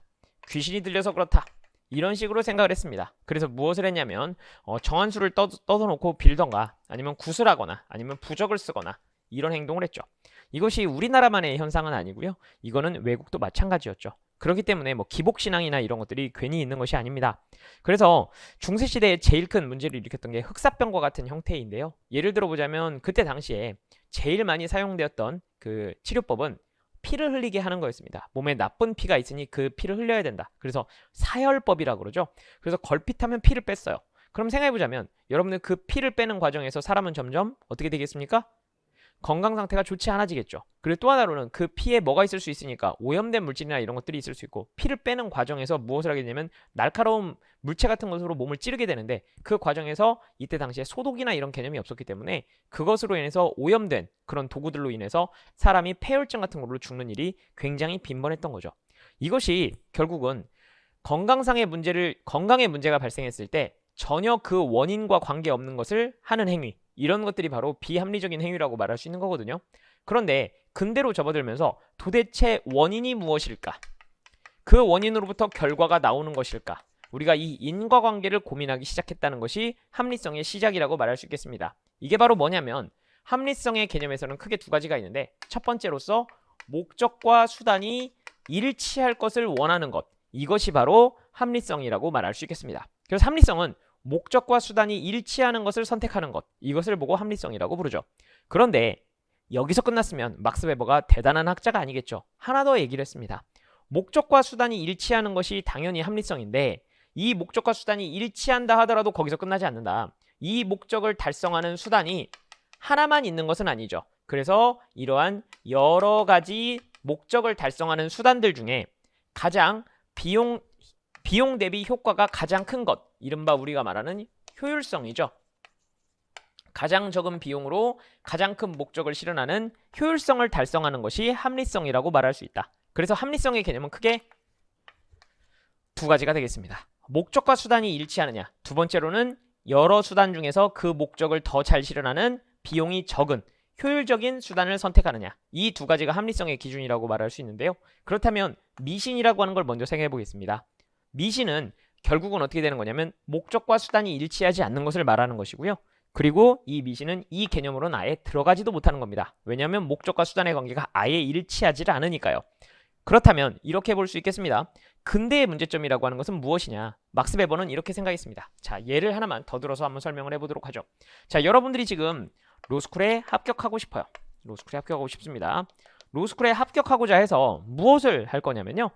귀신이 들려서 그렇다. 이런 식으로 생각을 했습니다. 그래서 무엇을 했냐면 정한 수를 떠놓고 빌던가 아니면 구슬하거나 아니면 부적을 쓰거나 이런 행동을 했죠. 이것이 우리나라만의 현상은 아니고요. 이거는 외국도 마찬가지였죠. 그렇기 때문에 뭐 기복신앙이나 이런 것들이 괜히 있는 것이 아닙니다. 그래서 중세시대에 제일 큰 문제를 일으켰던 게 흑사병과 같은 형태인데요. 예를 들어보자면 그때 당시에 제일 많이 사용되었던 그 치료법은 피를 흘리게 하는 거였습니다. 몸에 나쁜 피가 있으니 그 피를 흘려야 된다. 그래서 사혈법이라고 그러죠. 그래서 걸핏하면 피를 뺐어요. 그럼 생각해보자면 여러분들 그 피를 빼는 과정에서 사람은 점점 어떻게 되겠습니까? 건강 상태가 좋지 않아지겠죠. 그리고 또 하나로는 그 피에 뭐가 있을 수 있으니까 오염된 물질이나 이런 것들이 있을 수 있고 피를 빼는 과정에서 무엇을 하게 되냐면 날카로운 물체 같은 것으로 몸을 찌르게 되는데 그 과정에서 이때 당시에 소독이나 이런 개념이 없었기 때문에 그것으로 인해서 오염된 그런 도구들로 인해서 사람이 폐혈증 같은 걸로 죽는 일이 굉장히 빈번했던 거죠. 이것이 결국은 건강의 문제가 발생했을 때 전혀 그 원인과 관계없는 것을 하는 행위, 이런 것들이 바로 비합리적인 행위라고 말할 수 있는 거거든요. 그런데 근대로 접어들면서 도대체 원인이 무엇일까? 그 원인으로부터 결과가 나오는 것일까? 우리가 이 인과관계를 고민하기 시작했다는 것이 합리성의 시작이라고 말할 수 있겠습니다. 이게 바로 뭐냐면 합리성의 개념에서는 크게 두 가지가 있는데 첫 번째로서 목적과 수단이 일치할 것을 원하는 것, 이것이 바로 합리성이라고 말할 수 있겠습니다. 그래서 합리성은 목적과 수단이 일치하는 것을 선택하는 것, 이것을 보고 합리성이라고 부르죠. 그런데 여기서 끝났으면 막스 웨버가 대단한 학자가 아니겠죠. 하나 더 얘기를 했습니다. 목적과 수단이 일치하는 것이 당연히 합리성인데 이 목적과 수단이 일치한다 하더라도 거기서 끝나지 않는다. 이 목적을 달성하는 수단이 하나만 있는 것은 아니죠. 그래서 이러한 여러 가지 목적을 달성하는 수단들 중에 가장 비용 대비 효과가 가장 큰 것, 이른바 우리가 말하는 효율성이죠. 가장 적은 비용으로 가장 큰 목적을 실현하는 효율성을 달성하는 것이 합리성이라고 말할 수 있다. 그래서 합리성의 개념은 크게 두 가지가 되겠습니다. 목적과 수단이 일치하느냐, 두 번째로는 여러 수단 중에서 그 목적을 더 잘 실현하는 비용이 적은 효율적인 수단을 선택하느냐, 이 두 가지가 합리성의 기준이라고 말할 수 있는데요. 그렇다면 미신이라고 하는 걸 먼저 생각해 보겠습니다. 미신은 결국은 어떻게 되는 거냐면 목적과 수단이 일치하지 않는 것을 말하는 것이고요. 그리고 이 미신은 이 개념으로는 아예 들어가지도 못하는 겁니다. 왜냐하면 목적과 수단의 관계가 아예 일치하지 않으니까요. 그렇다면 이렇게 볼 수 있겠습니다. 근대의 문제점이라고 하는 것은 무엇이냐? 막스 웨버는 이렇게 생각했습니다. 자, 예를 하나만 더 들어서 한번 설명을 해보도록 하죠. 자, 여러분들이 지금 로스쿨에 합격하고 싶어요. 로스쿨에 합격하고 싶습니다. 로스쿨에 합격하고자 해서 무엇을 할 거냐면요.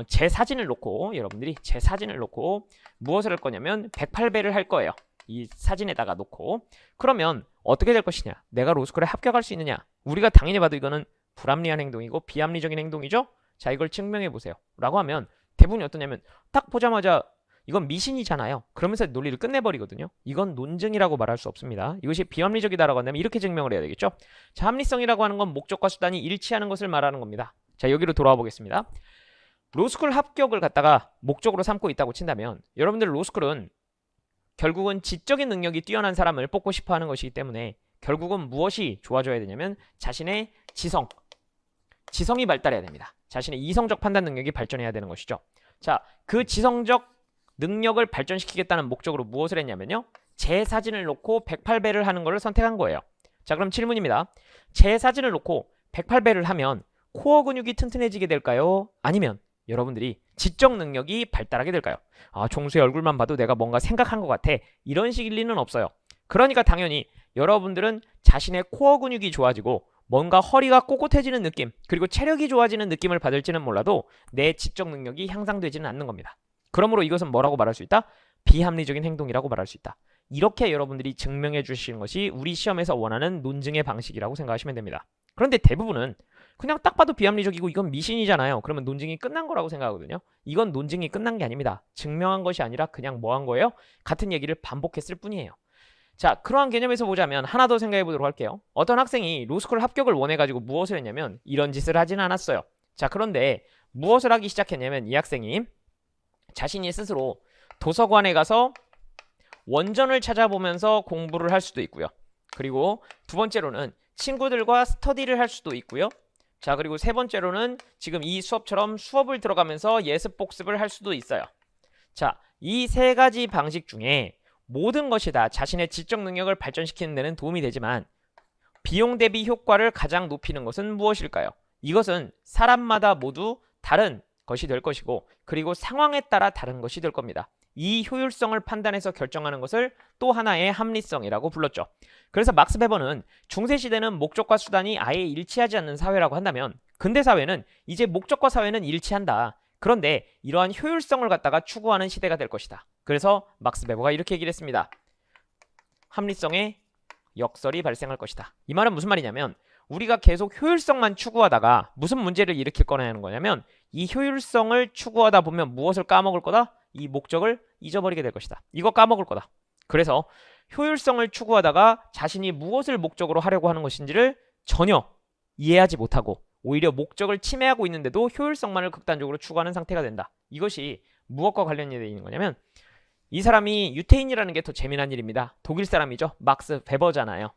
제 사진을 놓고 여러분들이 제 사진을 놓고 무엇을 할 거냐면 108배를 할 거예요. 이 사진에다가 놓고 그러면 어떻게 될 것이냐? 내가 로스쿨에 합격할 수 있느냐? 우리가 당연히 봐도 이거는 불합리한 행동이고 비합리적인 행동이죠. 자, 이걸 증명해 보세요. 라고 하면 대부분이 어떠냐면 딱 보자마자 이건 미신이잖아요. 그러면서 논리를 끝내버리거든요. 이건 논증이라고 말할 수 없습니다. 이것이 비합리적이다라고 한다면 이렇게 증명을 해야 되겠죠. 자, 합리성이라고 하는 건 목적과 수단이 일치하는 것을 말하는 겁니다. 자, 여기로 돌아와 보겠습니다. 로스쿨 합격을 갖다가 목적으로 삼고 있다고 친다면 여러분들 로스쿨은 결국은 지적인 능력이 뛰어난 사람을 뽑고 싶어 하는 것이기 때문에 결국은 무엇이 좋아져야 되냐면 자신의 지성이 발달해야 됩니다. 자신의 이성적 판단 능력이 발전해야 되는 것이죠. 자, 그 지성적 능력을 발전시키겠다는 목적으로 무엇을 했냐면요. 제 사진을 놓고 108배를 하는 것을 선택한 거예요. 자, 그럼 질문입니다. 제 사진을 놓고 108배를 하면 코어 근육이 튼튼해지게 될까요? 아니면 여러분들이 지적 능력이 발달하게 될까요? 아, 종수의 얼굴만 봐도 내가 뭔가 생각한 것 같아. 이런 식일 리는 없어요. 그러니까 당연히 여러분들은 자신의 코어 근육이 좋아지고 뭔가 허리가 꼿꼿해지는 느낌, 그리고 체력이 좋아지는 느낌을 받을지는 몰라도 내 지적 능력이 향상되지는 않는 겁니다. 그러므로 이것은 뭐라고 말할 수 있다? 비합리적인 행동이라고 말할 수 있다. 이렇게 여러분들이 증명해 주시는 것이 우리 시험에서 원하는 논증의 방식이라고 생각하시면 됩니다. 그런데 대부분은 그냥 딱 봐도 비합리적이고 이건 미신이잖아요. 그러면 논증이 끝난 거라고 생각하거든요. 이건 논증이 끝난 게 아닙니다. 증명한 것이 아니라 그냥 뭐 한 거예요? 같은 얘기를 반복했을 뿐이에요. 자, 그러한 개념에서 보자면 하나 더 생각해 보도록 할게요. 어떤 학생이 로스쿨 합격을 원해가지고 무엇을 했냐면 이런 짓을 하진 않았어요. 자, 그런데 무엇을 하기 시작했냐면 이 학생이 자신이 스스로 도서관에 가서 원전을 찾아보면서 공부를 할 수도 있고요. 그리고 두 번째로는 친구들과 스터디를 할 수도 있고요. 자, 그리고 세 번째로는 지금 이 수업처럼 수업을 들어가면서 예습 복습을 할 수도 있어요. 자, 이 세 가지 방식 중에 모든 것이 다 자신의 지적 능력을 발전시키는 데는 도움이 되지만 비용 대비 효과를 가장 높이는 것은 무엇일까요? 이것은 사람마다 모두 다른 것이 될 것이고 그리고 상황에 따라 다른 것이 될 겁니다. 이 효율성을 판단해서 결정하는 것을 또 하나의 합리성이라고 불렀죠. 그래서 막스 베버는 중세시대는 목적과 수단이 아예 일치하지 않는 사회라고 한다면 근대사회는 이제 목적과 사회는 일치한다. 그런데 이러한 효율성을 갖다가 추구하는 시대가 될 것이다. 그래서 막스 베버가 이렇게 얘기를 했습니다. 합리성의 역설이 발생할 것이다. 이 말은 무슨 말이냐면 우리가 계속 효율성만 추구하다가 무슨 문제를 일으킬 거냐는 거냐면 이 효율성을 추구하다 보면 무엇을 까먹을 거다? 이 목적을 잊어버리게 될 것이다. 이거 까먹을 거다. 그래서 효율성을 추구하다가 자신이 무엇을 목적으로 하려고 하는 것인지를 전혀 이해하지 못하고 오히려 목적을 침해하고 있는데도 효율성만을 극단적으로 추구하는 상태가 된다. 이것이 무엇과 관련이 되어 있는 거냐면 이 사람이 유태인이라는 게 더 재미난 일입니다. 독일 사람이죠. 막스 베버잖아요.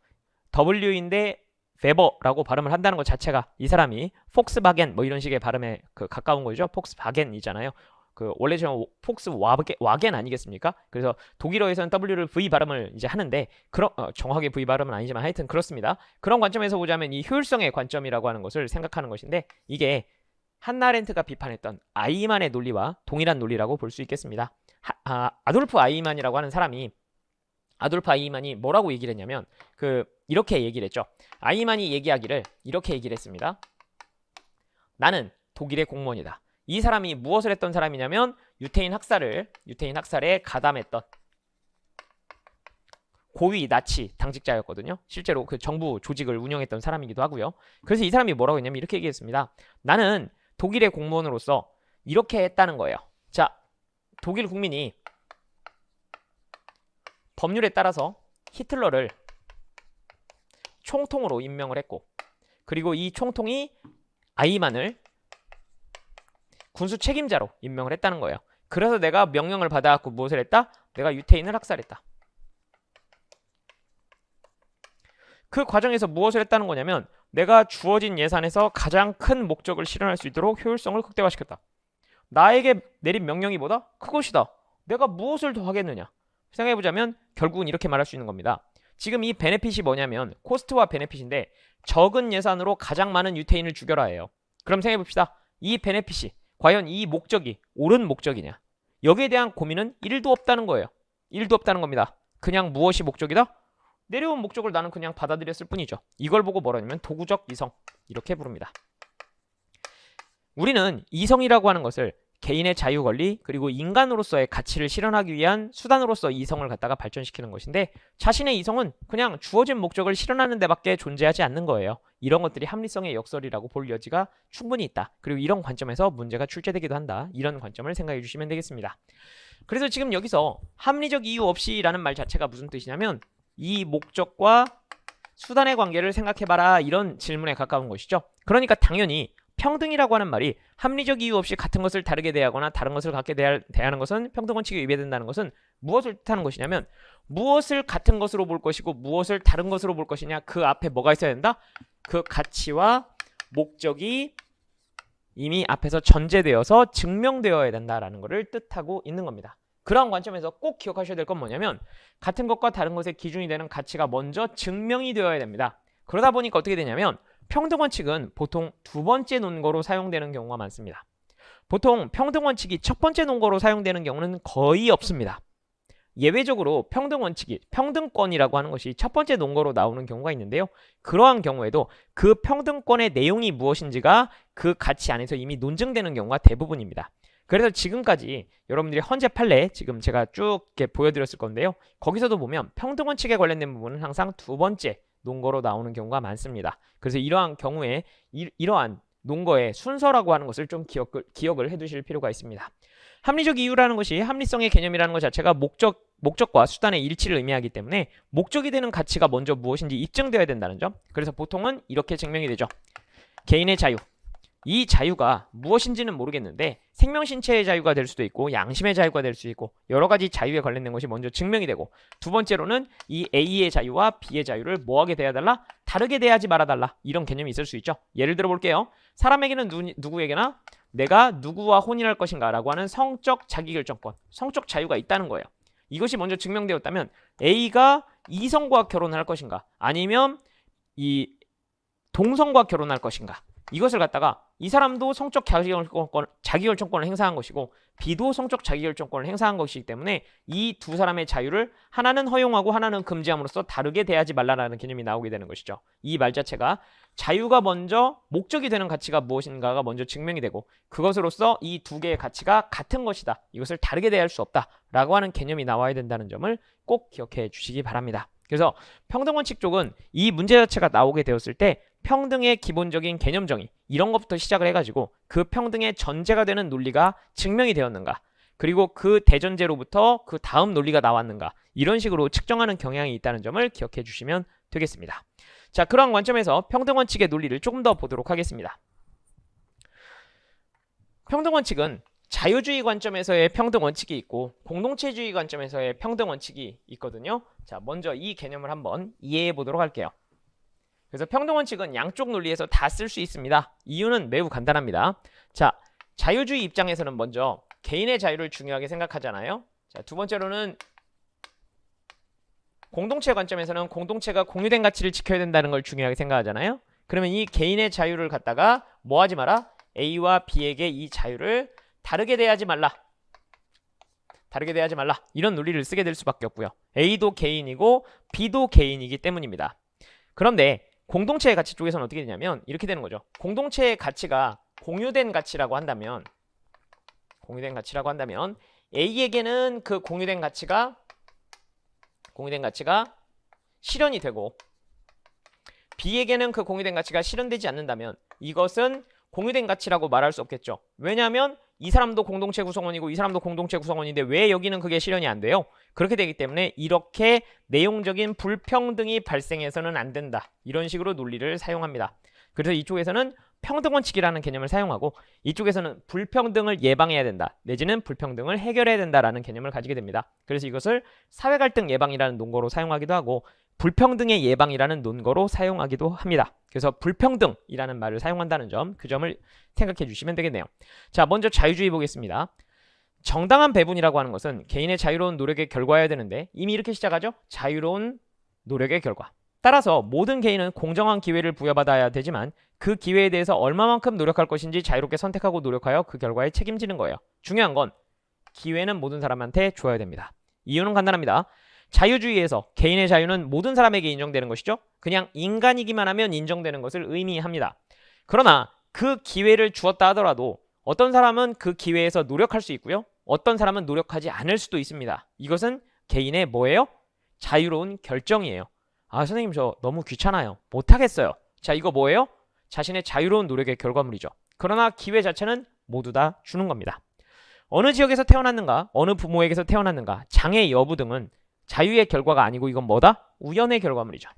W인데 베버라고 발음을 한다는 것 자체가 이 사람이 폭스바겐 뭐 이런 식의 발음에 가까운 거죠. 폭스바겐이잖아요. 원래 저 폭스와겐 아니겠습니까? 그래서 독일어에서는 W를 V 발음을 이제 하는데 정확하게 V 발음은 아니지만 하여튼 그렇습니다. 그런 관점에서 보자면 이 효율성의 관점이라고 하는 것을 생각하는 것인데 이게 한나렌트가 비판했던 아이만의 논리와 동일한 논리라고 볼 수 있겠습니다. 아돌프 아이만이라고 하는 사람이 아돌프 아이만이 뭐라고 얘기를 했냐면 이렇게 얘기를 했죠. 아이만이 얘기하기를 이렇게 얘기를 했습니다. 나는 독일의 공무원이다. 이 사람이 무엇을 했던 사람이냐면 유태인 학살에 가담했던 고위 나치 당직자였거든요. 실제로 그 정부 조직을 운영했던 사람이기도 하고요. 그래서 이 사람이 뭐라고 했냐면 이렇게 얘기했습니다. 나는 독일의 공무원으로서 이렇게 했다는 거예요. 자, 독일 국민이 법률에 따라서 히틀러를 총통으로 임명을 했고 그리고 이 총통이 아이만을 군수 책임자로 임명을 했다는 거예요. 그래서 내가 명령을 받아갖고 무엇을 했다? 내가 유태인을 학살했다. 그 과정에서 무엇을 했다는 거냐면 내가 주어진 예산에서 가장 큰 목적을 실현할 수 있도록 효율성을 극대화시켰다. 나에게 내린 명령이 뭐다? 그것이다. 내가 무엇을 더 하겠느냐? 생각해보자면 결국은 이렇게 말할 수 있는 겁니다. 지금 이 베네핏이 뭐냐면 코스트와 베네핏인데 적은 예산으로 가장 많은 유태인을 죽여라예요. 그럼 생각해봅시다. 이 베네핏이 과연 이 목적이 옳은 목적이냐? 여기에 대한 고민은 1도 없다는 거예요. 1도 없다는 겁니다. 그냥 무엇이 목적이다? 내려온 목적을 나는 그냥 받아들였을 뿐이죠. 이걸 보고 뭐라 하냐면 도구적 이성 이렇게 부릅니다. 우리는 이성이라고 하는 것을 개인의 자유 권리 그리고 인간으로서의 가치를 실현하기 위한 수단으로서 이성을 갖다가 발전시키는 것인데 자신의 이성은 그냥 주어진 목적을 실현하는 데밖에 존재하지 않는 거예요. 이런 것들이 합리성의 역설이라고 볼 여지가 충분히 있다. 그리고 이런 관점에서 문제가 출제되기도 한다. 이런 관점을 생각해 주시면 되겠습니다. 그래서 지금 여기서 합리적 이유 없이라는 말 자체가 무슨 뜻이냐면 이 목적과 수단의 관계를 생각해봐라 이런 질문에 가까운 것이죠. 그러니까 당연히 평등이라고 하는 말이 합리적 이유 없이 같은 것을 다르게 대하거나 다른 것을 같게 대하는 것은 평등원칙에 위배된다는 것은 무엇을 뜻하는 것이냐면 무엇을 같은 것으로 볼 것이고 무엇을 다른 것으로 볼 것이냐 그 앞에 뭐가 있어야 된다? 그 가치와 목적이 이미 앞에서 전제되어서 증명되어야 된다라는 것을 뜻하고 있는 겁니다. 그런 관점에서 꼭 기억하셔야 될 건 뭐냐면 같은 것과 다른 것의 기준이 되는 가치가 먼저 증명이 되어야 됩니다. 그러다 보니까 어떻게 되냐면 평등원칙은 보통 두 번째 논거로 사용되는 경우가 많습니다. 보통 평등원칙이 첫 번째 논거로 사용되는 경우는 거의 없습니다. 예외적으로 평등권이라고 하는 것이 첫 번째 논거로 나오는 경우가 있는데요. 그러한 경우에도 그 평등권의 내용이 무엇인지가 그 가치 안에서 이미 논증되는 경우가 대부분입니다. 그래서 지금까지 여러분들이 헌재 판례 지금 제가 쭉 이렇게 보여드렸을 건데요. 거기서도 보면 평등원칙에 관련된 부분은 항상 두 번째 논거로 나오는 경우가 많습니다. 그래서 이러한 경우에 이러한 논거의 순서라고 하는 것을 좀 기억을 해두실 필요가 있습니다. 합리적 이유라는 것이 합리성의 개념이라는 것 자체가 목적과 수단의 일치를 의미하기 때문에 목적이 되는 가치가 먼저 무엇인지 입증되어야 된다는 점. 그래서 보통은 이렇게 증명이 되죠. 개인의 자유. 이 자유가 무엇인지는 모르겠는데 생명신체의 자유가 될 수도 있고 양심의 자유가 될 수도 있고 여러 가지 자유에 관련된 것이 먼저 증명이 되고 두 번째로는 이 A의 자유와 B의 자유를 뭐하게 돼야 달라? 다르게 대하지 말아달라. 이런 개념이 있을 수 있죠. 예를 들어 볼게요. 사람에게는 누구에게나 내가 누구와 혼인할 것인가 라고 하는 성적 자기결정권, 성적 자유가 있다는 거예요. 이것이 먼저 증명되었다면 A가 이성과 결혼을 할 것인가 아니면 이 동성과 결혼할 것인가, 이것을 갖다가 이 사람도 성적 자기결정권을 행사한 것이고 B도 성적 자기결정권을 행사한 것이기 때문에 이 두 사람의 자유를 하나는 허용하고 하나는 금지함으로써 다르게 대하지 말라라는 개념이 나오게 되는 것이죠. 이 말 자체가 자유가 먼저 목적이 되는 가치가 무엇인가가 먼저 증명이 되고 그것으로써 이 두 개의 가치가 같은 것이다, 이것을 다르게 대할 수 없다라고 하는 개념이 나와야 된다는 점을 꼭 기억해 주시기 바랍니다. 그래서 평등원칙 쪽은 이 문제 자체가 나오게 되었을 때 평등의 기본적인 개념 정의 이런 것부터 시작을 해가지고 그 평등의 전제가 되는 논리가 증명이 되었는가, 그리고 그 대전제로부터 그 다음 논리가 나왔는가, 이런 식으로 측정하는 경향이 있다는 점을 기억해 주시면 되겠습니다. 자, 그러한 관점에서 평등원칙의 논리를 조금 더 보도록 하겠습니다. 평등원칙은 자유주의 관점에서의 평등원칙이 있고 공동체주의 관점에서의 평등원칙이 있거든요. 자, 먼저 이 개념을 한번 이해해 보도록 할게요. 그래서 평등원칙은 양쪽 논리에서 다 쓸 수 있습니다. 이유는 매우 간단합니다. 자, 자유주의 입장에서는 먼저 개인의 자유를 중요하게 생각하잖아요. 자, 두 번째로는 공동체 관점에서는 공동체가 공유된 가치를 지켜야 된다는 걸 중요하게 생각하잖아요. 그러면 이 개인의 자유를 갖다가 뭐 하지 마라? A와 B에게 이 자유를 다르게 대하지 말라. 다르게 대하지 말라. 이런 논리를 쓰게 될 수밖에 없고요. A도 개인이고 B도 개인이기 때문입니다. 그런데 공동체의 가치 쪽에서는 어떻게 되냐면 이렇게 되는 거죠. 공동체의 가치가 공유된 가치라고 한다면 A에게는 그 공유된 가치가 실현이 되고 B에게는 그 공유된 가치가 실현되지 않는다면 이것은 공유된 가치라고 말할 수 없겠죠. 왜냐하면 이 사람도 공동체 구성원이고 이 사람도 공동체 구성원인데 왜 여기는 그게 실현이 안 돼요? 그렇게 되기 때문에 이렇게 내용적인 불평등이 발생해서는 안 된다, 이런 식으로 논리를 사용합니다. 그래서 이쪽에서는 평등원칙이라는 개념을 사용하고 이쪽에서는 불평등을 예방해야 된다, 내지는 불평등을 해결해야 된다라는 개념을 가지게 됩니다. 그래서 이것을 사회갈등 예방이라는 논거로 사용하기도 하고 불평등의 예방이라는 논거로 사용하기도 합니다. 그래서 불평등이라는 말을 사용한다는 점, 그 점을 생각해 주시면 되겠네요. 자, 먼저 자유주의 보겠습니다. 정당한 배분이라고 하는 것은 개인의 자유로운 노력의 결과여야 되는데 이미 이렇게 시작하죠. 자유로운 노력의 결과. 따라서 모든 개인은 공정한 기회를 부여받아야 되지만 그 기회에 대해서 얼마만큼 노력할 것인지 자유롭게 선택하고 노력하여 그 결과에 책임지는 거예요. 중요한 건 기회는 모든 사람한테 줘야 됩니다. 이유는 간단합니다. 자유주의에서 개인의 자유는 모든 사람에게 인정되는 것이죠. 그냥 인간이기만 하면 인정되는 것을 의미합니다. 그러나 그 기회를 주었다 하더라도 어떤 사람은 그 기회에서 노력할 수 있고요. 어떤 사람은 노력하지 않을 수도 있습니다. 이것은 개인의 뭐예요? 자유로운 결정이에요. 아, 선생님 저 너무 귀찮아요. 못하겠어요. 자, 이거 뭐예요? 자신의 자유로운 노력의 결과물이죠. 그러나 기회 자체는 모두 다 주는 겁니다. 어느 지역에서 태어났는가, 어느 부모에게서 태어났는가, 장애 여부 등은 자유의 결과가 아니고 이건 뭐다? 우연의 결과물이죠.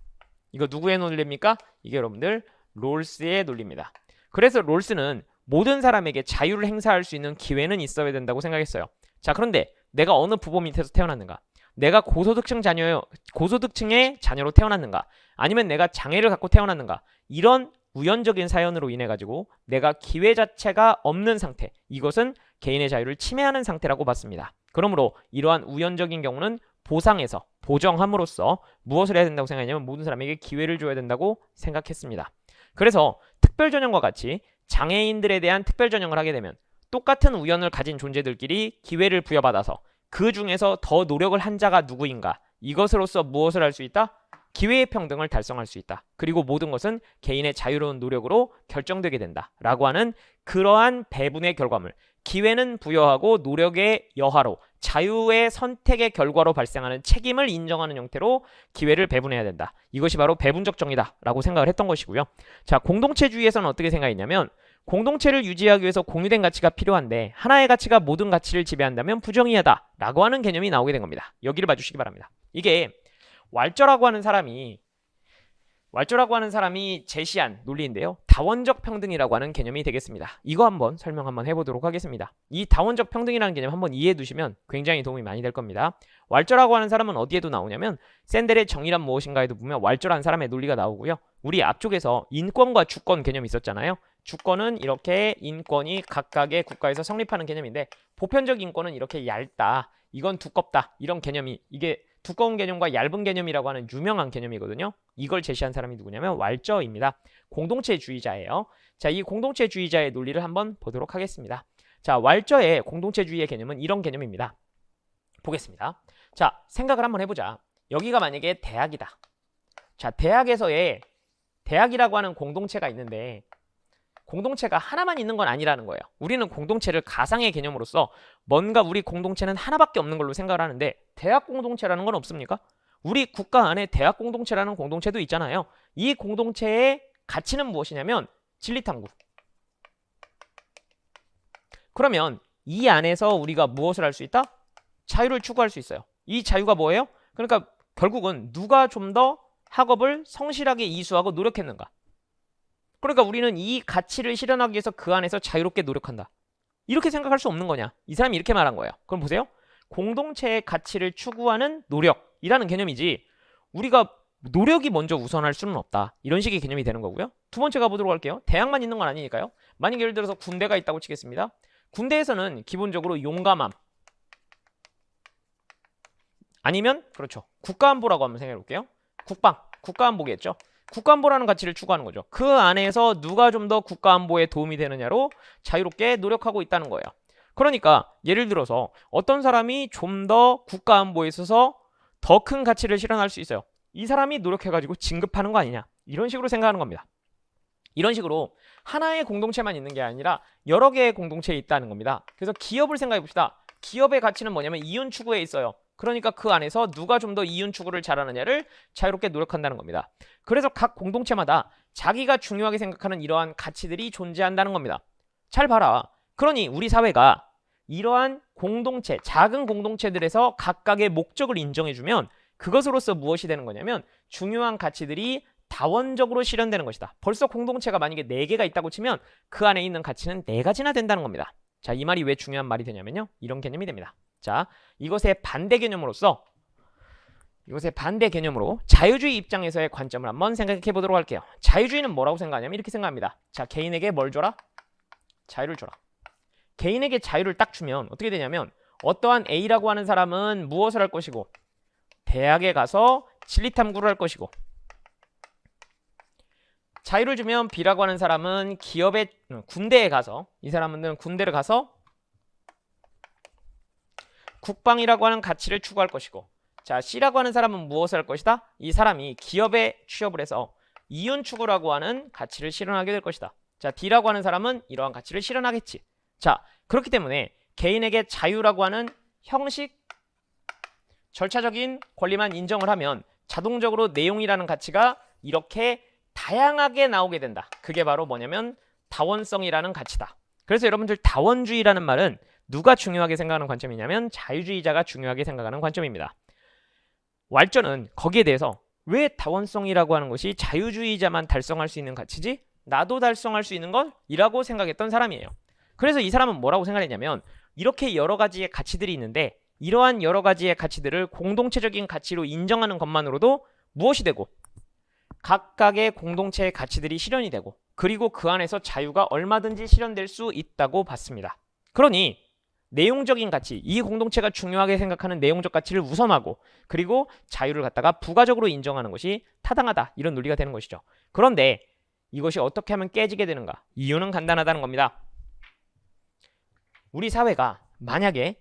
이거 누구의 논리입니까? 이게 여러분들 롤스의 논리입니다. 그래서 롤스는 모든 사람에게 자유를 행사할 수 있는 기회는 있어야 된다고 생각했어요. 자, 그런데 내가 어느 부모 밑에서 태어났는가? 내가 고소득층의 자녀로 태어났는가? 아니면 내가 장애를 갖고 태어났는가? 이런 우연적인 사연으로 인해 가지고 내가 기회 자체가 없는 상태, 이것은 개인의 자유를 침해하는 상태라고 봤습니다. 그러므로 이러한 우연적인 경우는 보상해서 보정함으로써 무엇을 해야 된다고 생각했냐면 모든 사람에게 기회를 줘야 된다고 생각했습니다. 그래서 특별 전형과 같이 장애인들에 대한 특별 전형을 하게 되면 똑같은 우연을 가진 존재들끼리 기회를 부여받아서 그 중에서 더 노력을 한 자가 누구인가, 이것으로써 무엇을 할 수 있다? 기회의 평등을 달성할 수 있다. 그리고 모든 것은 개인의 자유로운 노력으로 결정되게 된다 라고 하는 그러한 배분의 결과물, 기회는 부여하고 노력의 여하로 자유의 선택의 결과로 발생하는 책임을 인정하는 형태로 기회를 배분해야 된다. 이것이 바로 배분적 정의다 라고 생각을 했던 것이고요. 자, 공동체주의에서는 어떻게 생각했냐면 공동체를 유지하기 위해서 공유된 가치가 필요한데 하나의 가치가 모든 가치를 지배한다면 부정의하다 라고 하는 개념이 나오게 된 겁니다. 여기를 봐주시기 바랍니다. 이게 왈저라고 하는 사람이 제시한 논리인데요. 다원적 평등이라고 하는 개념이 되겠습니다. 이거 한번 설명 한번 해보도록 하겠습니다. 이 다원적 평등이라는 개념 한번 이해해 두시면 굉장히 도움이 많이 될 겁니다. 왈저라고 하는 사람은 어디에도 나오냐면 샌델의 정의란 무엇인가에도 보면 왈저라는 사람의 논리가 나오고요. 우리 앞쪽에서 인권과 주권 개념이 있었잖아요. 주권은 이렇게 인권이 각각의 국가에서 성립하는 개념인데 보편적 인권은 이렇게 얇다. 이건 두껍다. 이런 개념이 이게 두꺼운 개념과 얇은 개념이라고 하는 유명한 개념이거든요. 이걸 제시한 사람이 누구냐면 왈저입니다. 공동체주의자예요. 자, 이 공동체주의자의 논리를 한번 보도록 하겠습니다. 자, 왈저의 공동체주의의 개념은 이런 개념입니다. 보겠습니다. 자, 생각을 한번 해보자. 여기가 만약에 대학이다. 자, 대학이라고 하는 공동체가 있는데 공동체가 하나만 있는 건 아니라는 거예요. 우리는 공동체를 가상의 개념으로서 뭔가 우리 공동체는 하나밖에 없는 걸로 생각을 하는데 대학 공동체라는 건 없습니까? 우리 국가 안에 대학 공동체라는 공동체도 있잖아요. 이 공동체의 가치는 무엇이냐면 진리탐구. 그러면 이 안에서 우리가 무엇을 할 수 있다? 자유를 추구할 수 있어요. 이 자유가 뭐예요? 그러니까 결국은 누가 좀 더 학업을 성실하게 이수하고 노력했는가? 그러니까 우리는 이 가치를 실현하기 위해서 그 안에서 자유롭게 노력한다. 이렇게 생각할 수 없는 거냐? 이 사람이 이렇게 말한 거예요. 그럼 보세요. 공동체의 가치를 추구하는 노력이라는 개념이지 우리가 노력이 먼저 우선할 수는 없다. 이런 식의 개념이 되는 거고요. 두 번째 가보도록 할게요. 대학만 있는 건 아니니까요. 만약 예를 들어서 군대가 있다고 치겠습니다. 군대에서는 기본적으로 용감함 아니면 그렇죠. 국가안보라고 한번 생각해 볼게요. 국가안보겠죠. 국가안보라는 가치를 추구하는 거죠. 그 안에서 누가 좀 더 국가안보에 도움이 되느냐로 자유롭게 노력하고 있다는 거예요. 그러니까 예를 들어서 어떤 사람이 좀 더 국가안보에 있어서 더 큰 가치를 실현할 수 있어요. 이 사람이 노력해가지고 진급하는 거 아니냐. 이런 식으로 생각하는 겁니다. 이런 식으로 하나의 공동체만 있는 게 아니라 여러 개의 공동체에 있다는 겁니다. 그래서 기업을 생각해 봅시다. 기업의 가치는 뭐냐면 이윤 추구에 있어요. 그러니까 그 안에서 누가 좀 더 이윤 추구를 잘하느냐를 자유롭게 노력한다는 겁니다. 그래서 각 공동체마다 자기가 중요하게 생각하는 이러한 가치들이 존재한다는 겁니다. 잘 봐라. 그러니 우리 사회가 이러한 공동체, 작은 공동체들에서 각각의 목적을 인정해주면 그것으로서 무엇이 되는 거냐면 중요한 가치들이 다원적으로 실현되는 것이다. 벌써 공동체가 만약에 4개가 있다고 치면 그 안에 있는 가치는 4가지나 된다는 겁니다. 자, 이 말이 왜 중요한 말이 되냐면요. 이런 개념이 됩니다. 자, 이것의 반대 개념으로 자유주의 입장에서의 관점을 한번 생각해 보도록 할게요. 자유주의는 뭐라고 생각하냐면 이렇게 생각합니다. 자, 개인에게 뭘 줘라? 자유를 줘라. 개인에게 자유를 딱 주면 어떻게 되냐면 어떠한 A라고 하는 사람은 무엇을 할 것이고 대학에 가서 진리탐구를 할 것이고 자유를 주면 B라고 하는 사람은 군대에 가서 이 사람은 군대를 가서 국방이라고 하는 가치를 추구할 것이고 자, C라고 하는 사람은 무엇을 할 것이다? 이 사람이 기업에 취업을 해서 이윤 추구라고 하는 가치를 실현하게 될 것이다. 자, D라고 하는 사람은 이러한 가치를 실현하겠지. 자, 그렇기 때문에 개인에게 자유라고 하는 형식, 절차적인 권리만 인정을 하면 자동적으로 내용이라는 가치가 이렇게 다양하게 나오게 된다. 그게 바로 뭐냐면 다원성이라는 가치다. 그래서 여러분들 다원주의라는 말은 누가 중요하게 생각하는 관점이냐면 자유주의자가 중요하게 생각하는 관점입니다. 왈저는 거기에 대해서 왜 다원성이라고 하는 것이 자유주의자만 달성할 수 있는 가치지? 나도 달성할 수 있는 것이라고 생각했던 사람이에요. 그래서 이 사람은 뭐라고 생각했냐면 이렇게 여러 가지의 가치들이 있는데 이러한 여러 가지의 가치들을 공동체적인 가치로 인정하는 것만으로도 무엇이 되고 각각의 공동체의 가치들이 실현이 되고 그리고 그 안에서 자유가 얼마든지 실현될 수 있다고 봤습니다. 그러니 내용적인 가치, 이 공동체가 중요하게 생각하는 내용적 가치를 우선하고 그리고 자유를 갖다가 부가적으로 인정하는 것이 타당하다. 이런 논리가 되는 것이죠. 그런데 이것이 어떻게 하면 깨지게 되는가? 이유는 간단하다는 겁니다. 우리 사회가 만약에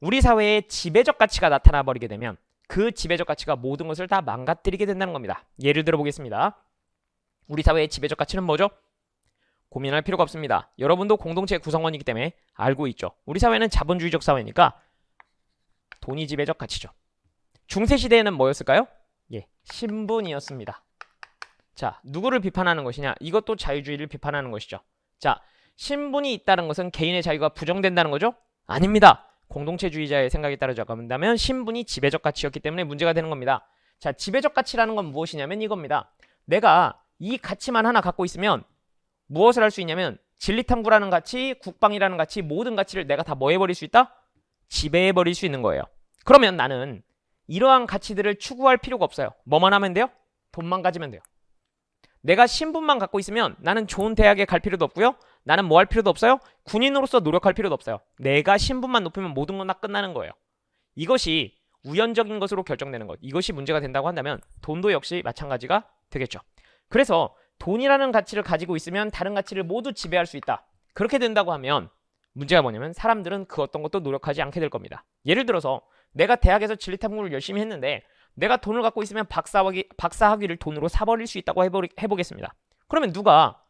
우리 사회에 지배적 가치가 나타나 버리게 되면 그 지배적 가치가 모든 것을 다 망가뜨리게 된다는 겁니다. 예를 들어 보겠습니다. 우리 사회의 지배적 가치는 뭐죠? 고민할 필요가 없습니다. 여러분도 공동체 구성원이기 때문에 알고 있죠. 우리 사회는 자본주의적 사회니까 돈이 지배적 가치죠. 중세시대에는 뭐였을까요? 예, 신분이었습니다. 자, 누구를 비판하는 것이냐? 이것도 자유주의를 비판하는 것이죠. 자, 신분이 있다는 것은 개인의 자유가 부정된다는 거죠? 아닙니다. 공동체주의자의 생각에 따르자고 한다면 신분이 지배적 가치였기 때문에 문제가 되는 겁니다. 자, 지배적 가치라는 건 무엇이냐면 이겁니다. 내가 이 가치만 하나 갖고 있으면 무엇을 할 수 있냐면 진리탐구라는 가치, 국방이라는 가치, 모든 가치를 내가 다 뭐 해버릴 수 있다? 지배해버릴 수 있는 거예요. 그러면 나는 이러한 가치들을 추구할 필요가 없어요. 뭐만 하면 돼요? 돈만 가지면 돼요. 내가 신분만 갖고 있으면 나는 좋은 대학에 갈 필요도 없고요. 나는 뭐 할 필요도 없어요. 군인으로서 노력할 필요도 없어요. 내가 신분만 높이면 모든 건 다 끝나는 거예요. 이것이 우연적인 것으로 결정되는 것. 이것이 문제가 된다고 한다면 돈도 역시 마찬가지가 되겠죠. 그래서 돈이라는 가치를 가지고 있으면 다른 가치를 모두 지배할 수 있다. 그렇게 된다고 하면 문제가 뭐냐면 사람들은 그 어떤 것도 노력하지 않게 될 겁니다. 예를 들어서 내가 대학에서 진리탐구를 열심히 했는데 내가 돈을 갖고 있으면 박사학위를 돈으로 사버릴 수 있다고 해보겠습니다. 그러면 누가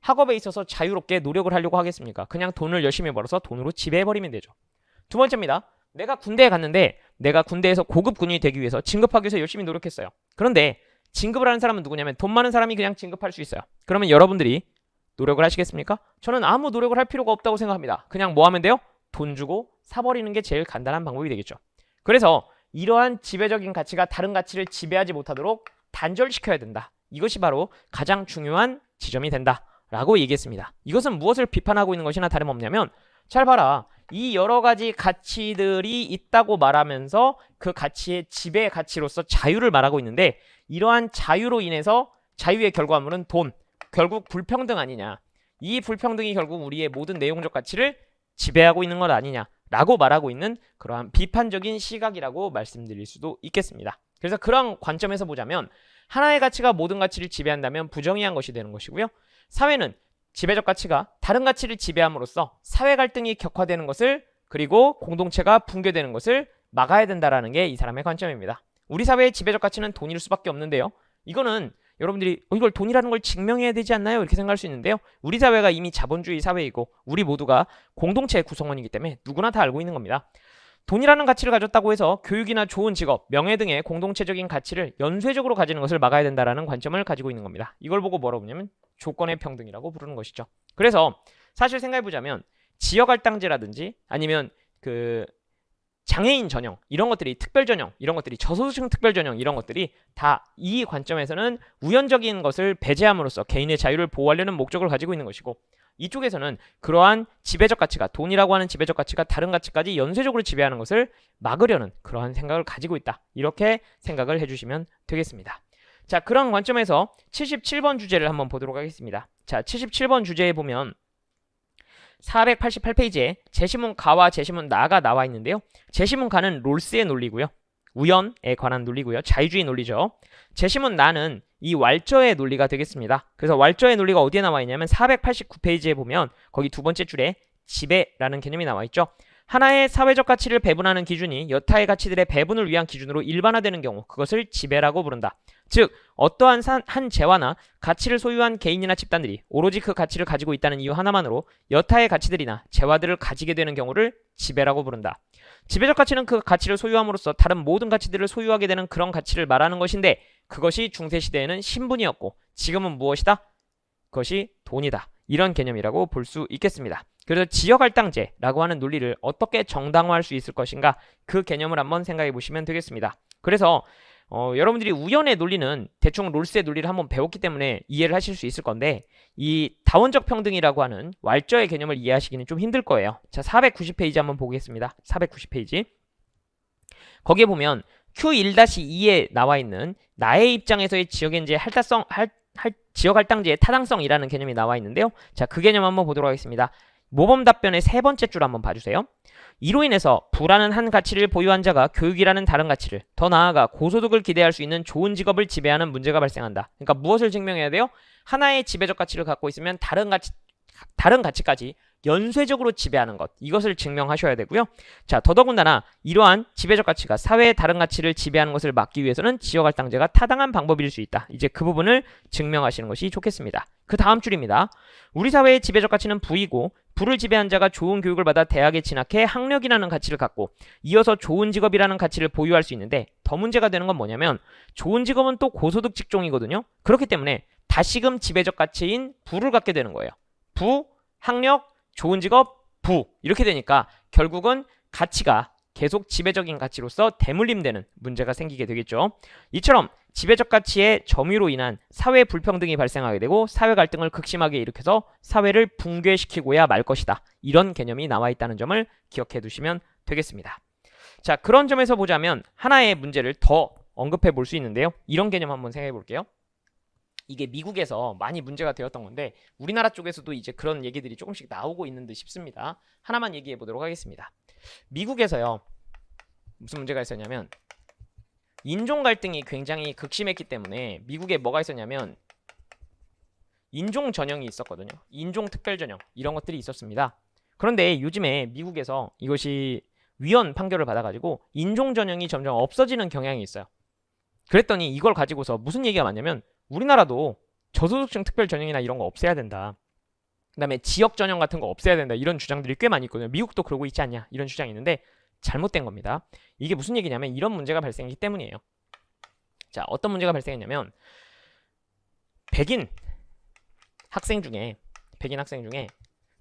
학업에 있어서 자유롭게 노력을 하려고 하겠습니까? 그냥 돈을 열심히 벌어서 돈으로 지배해버리면 되죠. 두 번째입니다. 내가 군대에 갔는데 내가 군대에서 고급 군인이 되기 위해서 진급하기 위해서 열심히 노력했어요. 그런데 진급을 하는 사람은 누구냐면 돈 많은 사람이 그냥 진급할 수 있어요. 그러면 여러분들이 노력을 하시겠습니까? 저는 아무 노력을 할 필요가 없다고 생각합니다. 그냥 뭐 하면 돼요? 돈 주고 사버리는 게 제일 간단한 방법이 되겠죠. 그래서 이러한 지배적인 가치가 다른 가치를 지배하지 못하도록 단절시켜야 된다. 이것이 바로 가장 중요한 지점이 된다라고 얘기했습니다. 이것은 무엇을 비판하고 있는 것이나 다름없냐면 잘 봐라. 이 여러 가지 가치들이 있다고 말하면서 그 가치의 지배 가치로서 자유를 말하고 있는데 이러한 자유로 인해서 자유의 결과물은 돈, 결국 불평등 아니냐. 이 불평등이 결국 우리의 모든 내용적 가치를 지배하고 있는 것 아니냐라고 말하고 있는 그러한 비판적인 시각이라고 말씀드릴 수도 있겠습니다. 그래서 그런 관점에서 보자면 하나의 가치가 모든 가치를 지배한다면 부정의한 것이 되는 것이고요. 사회는 지배적 가치가 다른 가치를 지배함으로써 사회 갈등이 격화되는 것을 그리고 공동체가 붕괴되는 것을 막아야 된다라는 게 이 사람의 관점입니다. 우리 사회의 지배적 가치는 돈일 수밖에 없는데요. 이거는 여러분들이 이걸 돈이라는 걸 증명해야 되지 않나요? 이렇게 생각할 수 있는데요. 우리 사회가 이미 자본주의 사회이고 우리 모두가 공동체의 구성원이기 때문에 누구나 다 알고 있는 겁니다. 돈이라는 가치를 가졌다고 해서 교육이나 좋은 직업, 명예 등의 공동체적인 가치를 연쇄적으로 가지는 것을 막아야 된다라는 관점을 가지고 있는 겁니다. 이걸 보고 뭐라고 부르냐면 조건의 평등이라고 부르는 것이죠. 그래서 사실 생각해보자면 지역 할당제라든지 아니면 그 장애인 전형 이런 것들이 특별 전형 이런 것들이 저소득층 특별 전형 이런 것들이 다 이 관점에서는 우연적인 것을 배제함으로써 개인의 자유를 보호하려는 목적을 가지고 있는 것이고 이쪽에서는 그러한 지배적 가치가 돈이라고 하는 지배적 가치가 다른 가치까지 연쇄적으로 지배하는 것을 막으려는 그러한 생각을 가지고 있다. 이렇게 생각을 해주시면 되겠습니다. 자, 그런 관점에서 77번 주제를 한번 보도록 하겠습니다. 자, 77번 주제에 보면 488페이지에 제시문 가와 제시문 나가 나와 있는데요. 제시문 가는 롤스의 논리고요. 우연에 관한 논리고요. 자유주의 논리죠. 제시문 나는 이 왈저의 논리가 되겠습니다. 그래서 왈저의 논리가 어디에 나와 있냐면 489페이지에 보면 거기 두 번째 줄에 지배라는 개념이 나와 있죠. 하나의 사회적 가치를 배분하는 기준이 여타의 가치들의 배분을 위한 기준으로 일반화되는 경우 그것을 지배라고 부른다. 즉 어떠한 한 재화나 가치를 소유한 개인이나 집단들이 오로지 그 가치를 가지고 있다는 이유 하나만으로 여타의 가치들이나 재화들을 가지게 되는 경우를 지배라고 부른다. 지배적 가치는 그 가치를 소유함으로써 다른 모든 가치들을 소유하게 되는 그런 가치를 말하는 것인데 그것이 중세시대에는 신분이었고 지금은 무엇이다? 그것이 돈이다. 이런 개념이라고 볼 수 있겠습니다. 그래서 지역할당제라고 하는 논리를 어떻게 정당화할 수 있을 것인가 그 개념을 한번 생각해 보시면 되겠습니다. 그래서 여러분들이 우연의 논리는 대충 롤스의 논리를 한번 배웠기 때문에 이해를 하실 수 있을 건데 이 다원적 평등이라고 하는 왈저의 개념을 이해하시기는 좀 힘들 거예요. 자, 490페이지 한번 보겠습니다. 490페이지 거기에 보면 Q1-2에 나와 있는 나의 입장에서의 지역엔제의 지역할당제의 타당성이라는 개념이 나와 있는데요. 자, 그 개념 한번 보도록 하겠습니다. 모범 답변의 세 번째 줄 한번 봐주세요. 이로 인해서 부라는 한 가치를 보유한 자가 교육이라는 다른 가치를 더 나아가 고소득을 기대할 수 있는 좋은 직업을 지배하는 문제가 발생한다. 그러니까 무엇을 증명해야 돼요? 하나의 지배적 가치를 갖고 있으면 다른 가치까지 연쇄적으로 지배하는 것 이것을 증명하셔야 되고요. 자, 더더군다나 이러한 지배적 가치가 사회의 다른 가치를 지배하는 것을 막기 위해서는 지역할당제가 타당한 방법일 수 있다. 이제 그 부분을 증명하시는 것이 좋겠습니다. 그 다음 줄입니다. 우리 사회의 지배적 가치는 부이고 부를 지배한 자가 좋은 교육을 받아 대학에 진학해 학력이라는 가치를 갖고 이어서 좋은 직업이라는 가치를 보유할 수 있는데 더 문제가 되는 건 뭐냐면 좋은 직업은 또 고소득 직종이거든요. 그렇기 때문에 다시금 지배적 가치인 부를 갖게 되는 거예요. 부, 학력, 좋은 직업, 부 이렇게 되니까 결국은 가치가 계속 지배적인 가치로서 대물림되는 문제가 생기게 되겠죠. 이처럼 지배적 가치의 점유로 인한 사회 불평등이 발생하게 되고 사회 갈등을 극심하게 일으켜서 사회를 붕괴시키고야 말 것이다. 이런 개념이 나와 있다는 점을 기억해 두시면 되겠습니다. 자, 그런 점에서 보자면 하나의 문제를 더 언급해 볼 수 있는데요. 이런 개념 한번 생각해 볼게요. 이게 미국에서 많이 문제가 되었던 건데 우리나라 쪽에서도 이제 그런 얘기들이 조금씩 나오고 있는 듯 싶습니다. 하나만 얘기해 보도록 하겠습니다. 미국에서요. 무슨 문제가 있었냐면 인종 갈등이 굉장히 극심했기 때문에 미국에 뭐가 있었냐면 인종 전형이 있었거든요. 인종 특별 전형 이런 것들이 있었습니다. 그런데 요즘에 미국에서 이것이 위헌 판결을 받아가지고 인종 전형이 점점 없어지는 경향이 있어요. 그랬더니 이걸 가지고서 무슨 얘기가 많냐면 우리나라도 저소득층 특별 전형이나 이런 거 없애야 된다. 그 다음에 지역 전형 같은 거 없애야 된다. 이런 주장들이 꽤 많이 있거든요. 미국도 그러고 있지 않냐 이런 주장이 있는데 잘못된 겁니다. 이게 무슨 얘기냐면 이런 문제가 발생했기 때문이에요. 자, 어떤 문제가 발생했냐면 백인 학생 중에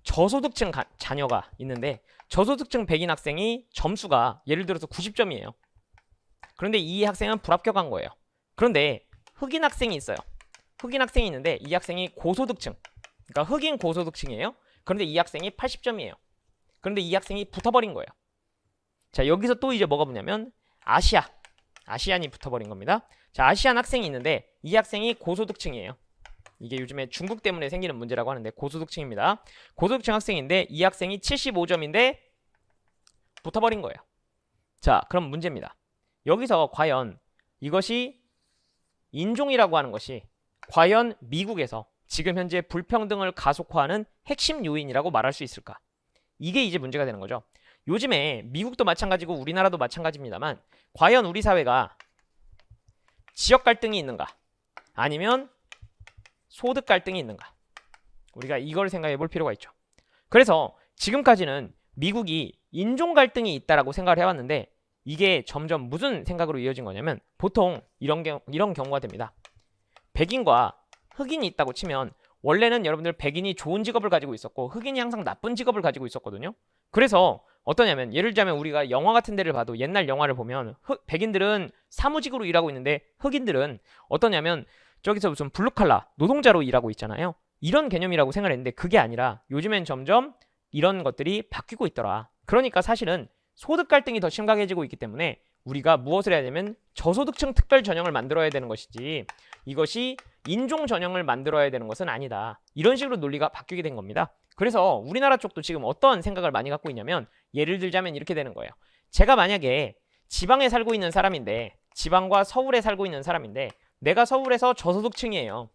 저소득층 자녀가 있는데 저소득층 백인 학생이 점수가 예를 들어서 90점이에요. 그런데 이 학생은 불합격한 거예요. 그런데 흑인 학생이 있어요. 흑인 학생이 있는데 이 학생이 고소득층, 그러니까 흑인 고소득층이에요. 그런데 이 학생이 80점이에요. 그런데 이 학생이 붙어버린 거예요. 자, 여기서 또 이제 뭐가 뭐냐면 아시안이 붙어버린 겁니다. 자, 아시안 학생이 있는데 이 학생이 고소득층이에요. 이게 요즘에 중국 때문에 생기는 문제라고 하는데 고소득층입니다. 고소득층 학생인데 이 학생이 75점인데 붙어버린 거예요. 자, 그럼 문제입니다. 여기서 과연 이것이 인종이라고 하는 것이 과연 미국에서 지금 현재 불평등을 가속화하는 핵심 요인이라고 말할 수 있을까? 이게 이제 문제가 되는 거죠. 요즘에 미국도 마찬가지고 우리나라도 마찬가지입니다만 과연 우리 사회가 지역 갈등이 있는가? 아니면 소득 갈등이 있는가? 우리가 이걸 생각해 볼 필요가 있죠. 그래서 지금까지는 미국이 인종 갈등이 있다라고 생각을 해왔는데 이게 점점 무슨 생각으로 이어진 거냐면 보통 이런 경우가 됩니다. 백인과 흑인이 있다고 치면 원래는 여러분들 백인이 좋은 직업을 가지고 있었고 흑인이 항상 나쁜 직업을 가지고 있었거든요. 그래서 어떠냐면 예를 들자면 우리가 영화 같은 데를 봐도 옛날 영화를 보면 백인들은 사무직으로 일하고 있는데 흑인들은 어떠냐면 저기서 무슨 블루칼라 노동자로 일하고 있잖아요. 이런 개념이라고 생각을 했는데 그게 아니라 요즘엔 점점 이런 것들이 바뀌고 있더라. 그러니까 사실은 소득 갈등이 더 심각해지고 있기 때문에 우리가 무엇을 해야 되면 저소득층 특별 전형을 만들어야 되는 것이지 이것이 인종 전형을 만들어야 되는 것은 아니다. 이런 식으로 논리가 바뀌게 된 겁니다. 그래서 우리나라 쪽도 지금 어떤 생각을 많이 갖고 있냐면 예를 들자면 이렇게 되는 거예요. 제가 만약에 지방에 살고 있는 사람인데 지방과 서울에 살고 있는 사람인데 내가 서울에서 저소득층이에요.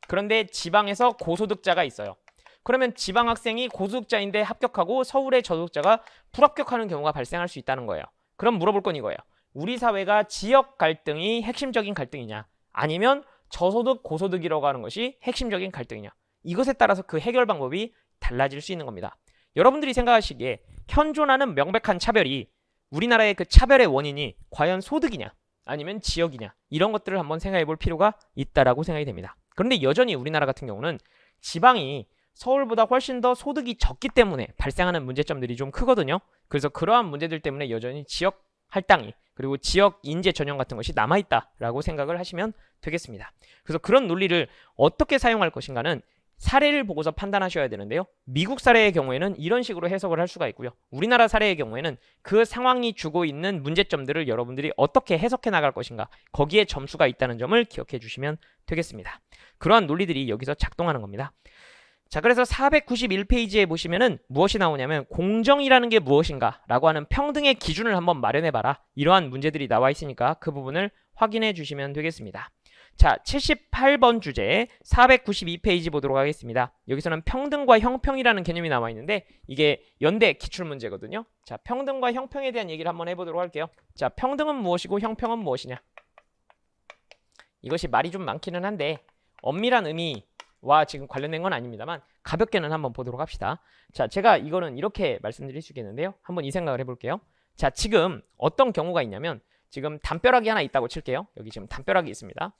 그런데 지방에서 고소득자가 있어요. 그러면 지방 학생이 고소득자인데 합격하고 서울의 저소득자가 불합격하는 경우가 발생할 수 있다는 거예요. 그럼 물어볼 건 이거예요. 우리 사회가 지역 갈등이 핵심적인 갈등이냐 아니면 저소득 고소득이라고 하는 것이 핵심적인 갈등이냐 이것에 따라서 그 해결 방법이 달라질 수 있는 겁니다. 여러분들이 생각하시기에 현존하는 명백한 차별이 우리나라의 그 차별의 원인이 과연 소득이냐 아니면 지역이냐 이런 것들을 한번 생각해 볼 필요가 있다라고 생각이 됩니다. 그런데 여전히 우리나라 같은 경우는 지방이 서울보다 훨씬 더 소득이 적기 때문에 발생하는 문제점들이 좀 크거든요. 그래서 그러한 문제들 때문에 여전히 지역 할당이 그리고 지역 인재 전형 같은 것이 남아있다라고 생각을 하시면 되겠습니다. 그래서 그런 논리를 어떻게 사용할 것인가는 사례를 보고서 판단하셔야 되는데요. 미국 사례의 경우에는 이런 식으로 해석을 할 수가 있고요. 우리나라 사례의 경우에는 그 상황이 주고 있는 문제점들을 여러분들이 어떻게 해석해 나갈 것인가 거기에 점수가 있다는 점을 기억해 주시면 되겠습니다. 그러한 논리들이 여기서 작동하는 겁니다. 자, 그래서 491페이지에 보시면은 무엇이 나오냐면 공정이라는 게 무엇인가 라고 하는 평등의 기준을 한번 마련해봐라. 이러한 문제들이 나와 있으니까 그 부분을 확인해 주시면 되겠습니다. 자, 78번 주제 492페이지 보도록 하겠습니다. 여기서는 평등과 형평이라는 개념이 나와 있는데 이게 연대 기출문제거든요. 자, 평등과 형평에 대한 얘기를 한번 해보도록 할게요. 자, 평등은 무엇이고 형평은 무엇이냐? 이것이 말이 좀 많기는 한데 엄밀한 의미와 지금 관련된 건 아닙니다만 가볍게는 한번 보도록 합시다. 자, 제가 이거는 이렇게 말씀드릴 수 있겠는데요. 한번 이 생각을 해볼게요. 자, 지금 어떤 경우가 있냐면 지금 담벼락이 하나 있다고 칠게요. 여기 지금 담벼락이 있습니다.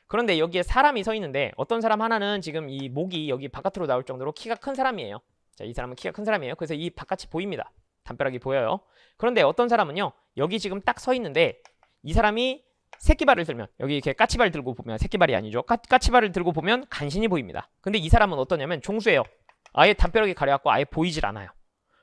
그런데 여기에 사람이 서 있는데 어떤 사람 하나는 지금 이 목이 여기 바깥으로 나올 정도로 키가 큰 사람이에요. 자, 이 사람은 키가 큰 사람이에요. 그래서 이 바깥이 보입니다. 담벼락이 보여요. 그런데 어떤 사람은요. 여기 지금 딱 서 있는데 이 사람이 새끼발을 들면 여기 이렇게 까치발 들고 보면 새끼발이 아니죠. 까치발을 들고 보면 간신히 보입니다. 근데 이 사람은 어떠냐면 종수예요. 아예 담벼락이 가려갖고 아예 보이질 않아요.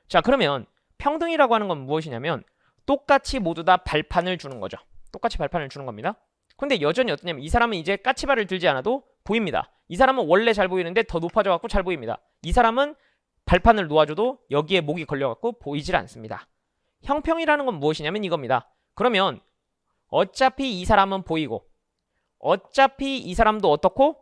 자, 그러면 평등이라고 하는 건 무엇이냐면 똑같이 모두 다 발판을 주는 거죠. 똑같이 발판을 주는 겁니다. 근데 여전히 어떠냐면 이 사람은 이제 까치발을 들지 않아도 보입니다. 이 사람은 원래 잘 보이는데 더 높아져 갖고 잘 보입니다. 이 사람은 발판을 놓아줘도 여기에 목이 걸려갖고 보이질 않습니다. 형평이라는 건 무엇이냐면 이겁니다. 그러면 어차피 이 사람은 보이고 어차피 이 사람도 어떻고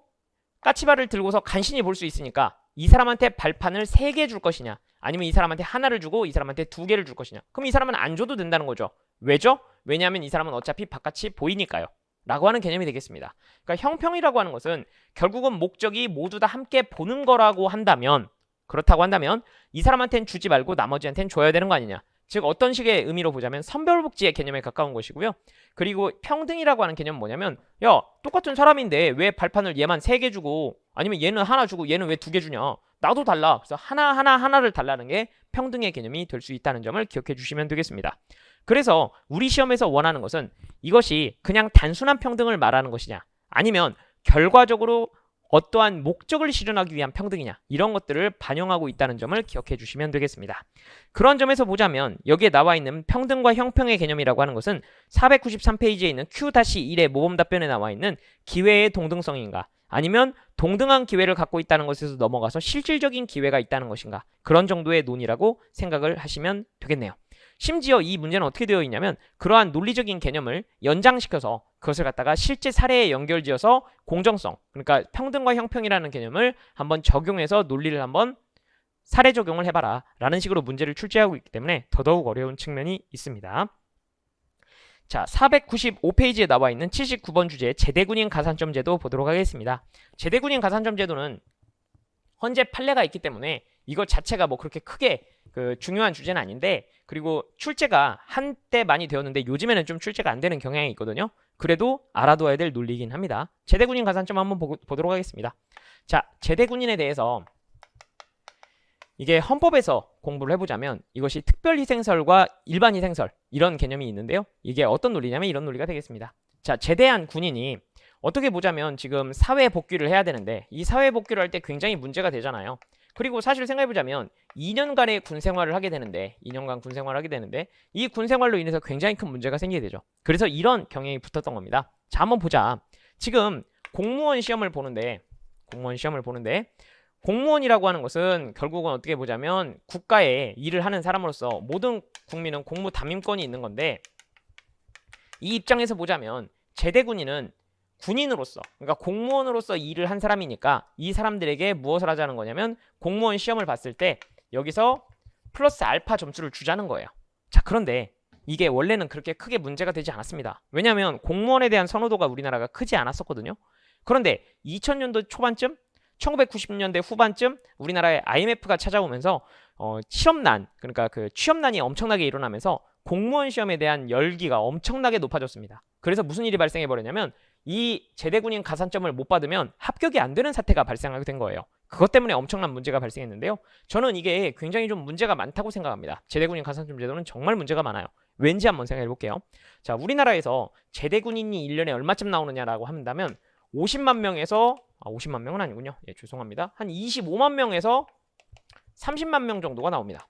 까치발을 들고서 간신히 볼 수 있으니까 이 사람한테 발판을 3개 줄 것이냐 아니면 이 사람한테 하나를 주고 이 사람한테 2개를 줄 것이냐. 그럼 이 사람은 안 줘도 된다는 거죠. 왜죠? 왜냐하면 이 사람은 어차피 바깥이 보이니까요. 라고 하는 개념이 되겠습니다. 그러니까 형평이라고 하는 것은 결국은 목적이 모두 다 함께 보는 거라고 한다면, 그렇다고 한다면 이 사람한테는 주지 말고 나머지한테는 줘야 되는 거 아니냐. 즉 어떤 식의 의미로 보자면 선별복지의 개념에 가까운 것이고요. 그리고 평등이라고 하는 개념은 뭐냐면 야 똑같은 사람인데 왜 발판을 얘만 3개 주고 아니면 얘는 하나 주고 얘는 왜 2개 주냐. 나도 달라. 그래서 하나를 달라는 게 평등의 개념이 될 수 있다는 점을 기억해 주시면 되겠습니다. 그래서 우리 시험에서 원하는 것은 이것이 그냥 단순한 평등을 말하는 것이냐 아니면 결과적으로 어떠한 목적을 실현하기 위한 평등이냐 이런 것들을 반영하고 있다는 점을 기억해 주시면 되겠습니다. 그런 점에서 보자면 여기에 나와 있는 평등과 형평의 개념이라고 하는 것은 493페이지에 있는 Q-1의 모범 답변에 나와 있는 기회의 동등성인가 아니면 동등한 기회를 갖고 있다는 것에서 넘어가서 실질적인 기회가 있다는 것인가 그런 정도의 논의라고 생각을 하시면 되겠네요. 심지어 이 문제는 어떻게 되어 있냐면 그러한 논리적인 개념을 연장시켜서 그것을 갖다가 실제 사례에 연결지어서 공정성, 그러니까 평등과 형평이라는 개념을 한번 적용해서 논리를 한번 사례 적용을 해봐라 라는 식으로 문제를 출제하고 있기 때문에 더더욱 어려운 측면이 있습니다. 자, 495페이지에 나와 있는 79번 주제 제대군인 가산점 제도 보도록 하겠습니다. 제대군인 가산점 제도는 현재 판례가 있기 때문에 이거 자체가 뭐 그렇게 크게 중요한 주제는 아닌데 그리고 출제가 한때 많이 되었는데 요즘에는 좀 출제가 안 되는 경향이 있거든요. 그래도 알아둬야 될 논리이긴 합니다. 제대군인 가산점 한번 보도록 하겠습니다. 자, 제대군인에 대해서 이게 헌법에서 공부를 해보자면 이것이 특별희생설과 일반희생설 이런 개념이 있는데요. 이게 어떤 논리냐면 이런 논리가 되겠습니다. 자, 제대한 군인이 어떻게 보자면 지금 사회 복귀를 해야 되는데 이 사회 복귀를 할 때 굉장히 문제가 되잖아요. 그리고 사실 생각해보자면 2년간의 군 생활을 하게 되는데 2년간 군 생활을 하게 되는데 이 군 생활로 인해서 굉장히 큰 문제가 생기게 되죠. 그래서 이런 경향이 붙었던 겁니다. 자, 한번 보자. 지금 공무원 시험을 보는데 공무원이라고 하는 것은 결국은 어떻게 보자면 국가에 일을 하는 사람으로서 모든 국민은 공무 담임권이 있는 건데 이 입장에서 보자면 제대군인은 군인으로서 그러니까 공무원으로서 일을 한 사람이니까 이 사람들에게 무엇을 하자는 거냐면 공무원 시험을 봤을 때 여기서 플러스 알파 점수를 주자는 거예요. 자, 그런데 이게 원래는 그렇게 크게 문제가 되지 않았습니다. 왜냐하면 공무원에 대한 선호도가 우리나라가 크지 않았었거든요. 그런데 2000년도 초반쯤 1990년대 후반쯤 우리나라에 IMF가 찾아오면서 실업난 그러니까 취업난이 엄청나게 일어나면서 공무원 시험에 대한 열기가 엄청나게 높아졌습니다. 그래서 무슨 일이 발생해 버렸냐면 이 제대군인 가산점을 못 받으면 합격이 안 되는 사태가 발생하게 된 거예요. 그것 때문에 엄청난 문제가 발생했는데요. 저는 이게 굉장히 좀 문제가 많다고 생각합니다. 제대군인 가산점 제도는 정말 문제가 많아요. 왠지 한번 생각해 볼게요. 자, 우리나라에서 제대군인이 1년에 얼마쯤 나오느냐라고 한다면 50만 명에서 50만 명은 아니군요. 예, 죄송합니다. 한 25만 명에서 30만 명 정도가 나옵니다.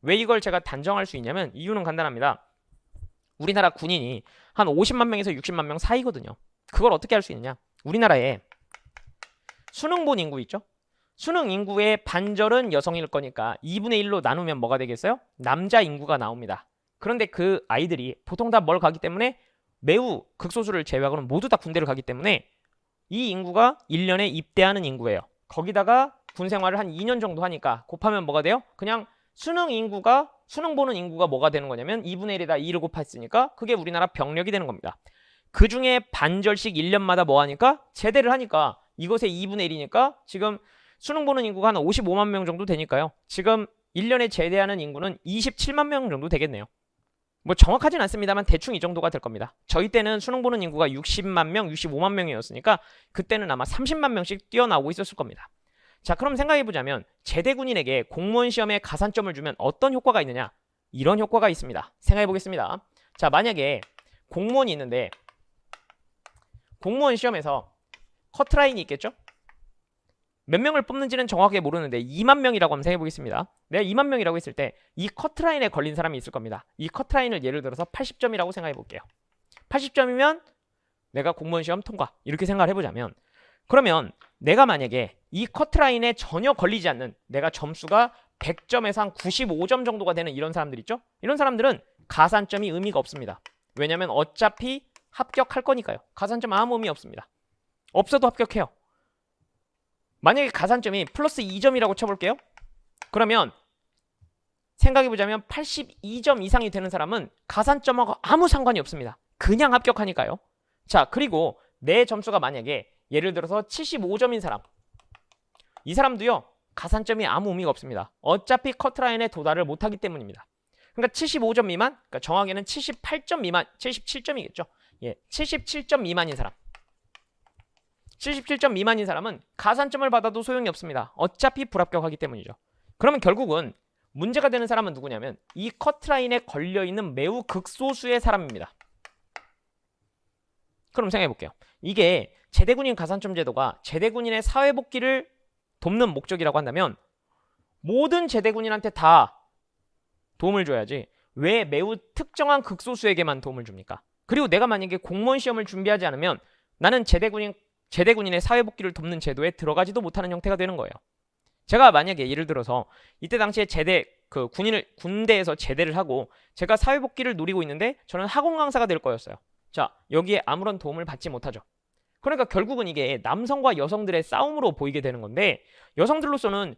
왜 이걸 제가 단정할 수 있냐면 이유는 간단합니다. 우리나라 군인이 한 50만 명에서 60만 명 사이거든요. 그걸 어떻게 할 수 있느냐? 우리나라에 수능본 인구 있죠? 수능 인구의 반절은 여성일 거니까 2분의 1로 나누면 뭐가 되겠어요? 남자 인구가 나옵니다. 그런데 그 아이들이 보통 다 뭘 가기 때문에 매우 극소수를 제외하고는 모두 다 군대를 가기 때문에 이 인구가 1년에 입대하는 인구예요. 거기다가 군 생활을 한 2년 정도 하니까 곱하면 뭐가 돼요? 그냥 수능 보는 인구가 뭐가 되는 거냐면 2분의 1에다 2를 곱했으니까 그게 우리나라 병력이 되는 겁니다. 그 중에 반절씩 1년마다 뭐 하니까? 제대를 하니까 이것의 2분의 1이니까 지금 수능 보는 인구가 한 55만 명 정도 되니까요. 지금 1년에 제대하는 인구는 27만 명 정도 되겠네요. 뭐 정확하진 않습니다만 대충 이 정도가 될 겁니다. 저희 때는 수능 보는 인구가 60만 명, 65만 명이었으니까 그때는 아마 30만 명씩 뛰어나오고 있었을 겁니다. 자, 그럼 생각해보자면 제대군인에게 공무원 시험에 가산점을 주면 어떤 효과가 있느냐? 이런 효과가 있습니다. 생각해보겠습니다. 자, 만약에 공무원이 있는데 공무원 시험에서 커트라인이 있겠죠? 몇 명을 뽑는지는 정확하게 모르는데 2만 명이라고 한번 생각해보겠습니다. 내가 2만 명이라고 했을 때 이 커트라인에 걸린 사람이 있을 겁니다. 이 커트라인을 예를 들어서 80점이라고 생각해볼게요. 80점이면 내가 공무원 시험 통과 이렇게 생각을 해보자면 그러면 내가 만약에 이 커트라인에 전혀 걸리지 않는, 내가 점수가 100점에서 한 95점 정도가 되는 이런 사람들 있죠? 이런 사람들은 가산점이 의미가 없습니다. 왜냐면 어차피 합격할 거니까요. 가산점 아무 의미 없습니다. 없어도 합격해요. 만약에 가산점이 플러스 2점이라고 쳐볼게요. 그러면 생각해보자면 82점 이상이 되는 사람은 가산점하고 아무 상관이 없습니다. 그냥 합격하니까요. 자, 그리고 내 점수가 만약에 예를 들어서 75점인 사람, 이 사람도요 가산점이 아무 의미가 없습니다. 어차피 커트라인에 도달을 못하기 때문입니다. 그러니까 75점 미만, 그러니까 정확히는 78점 미만, 77점이겠죠. 예, 77점 미만인 사람, 77점 미만인 사람은 가산점을 받아도 소용이 없습니다. 어차피 불합격하기 때문이죠. 그러면 결국은 문제가 되는 사람은 누구냐면 이 커트라인에 걸려있는 매우 극소수의 사람입니다. 그럼 생각해볼게요. 이게 제대군인 가산점 제도가 제대군인의 사회복귀를 돕는 목적이라고 한다면 모든 제대군인한테 다 도움을 줘야지 왜 매우 특정한 극소수에게만 도움을 줍니까? 그리고 내가 만약에 공무원 시험을 준비하지 않으면 나는 제대군인의 사회복귀를 돕는 제도에 들어가지도 못하는 형태가 되는 거예요. 제가 만약에 예를 들어서 이때 당시에 군대에서 제대를 하고 제가 사회복귀를 노리고 있는데 저는 학원 강사가 될 거였어요. 자, 여기에 아무런 도움을 받지 못하죠. 그러니까 결국은 이게 남성과 여성들의 싸움으로 보이게 되는 건데, 여성들로서는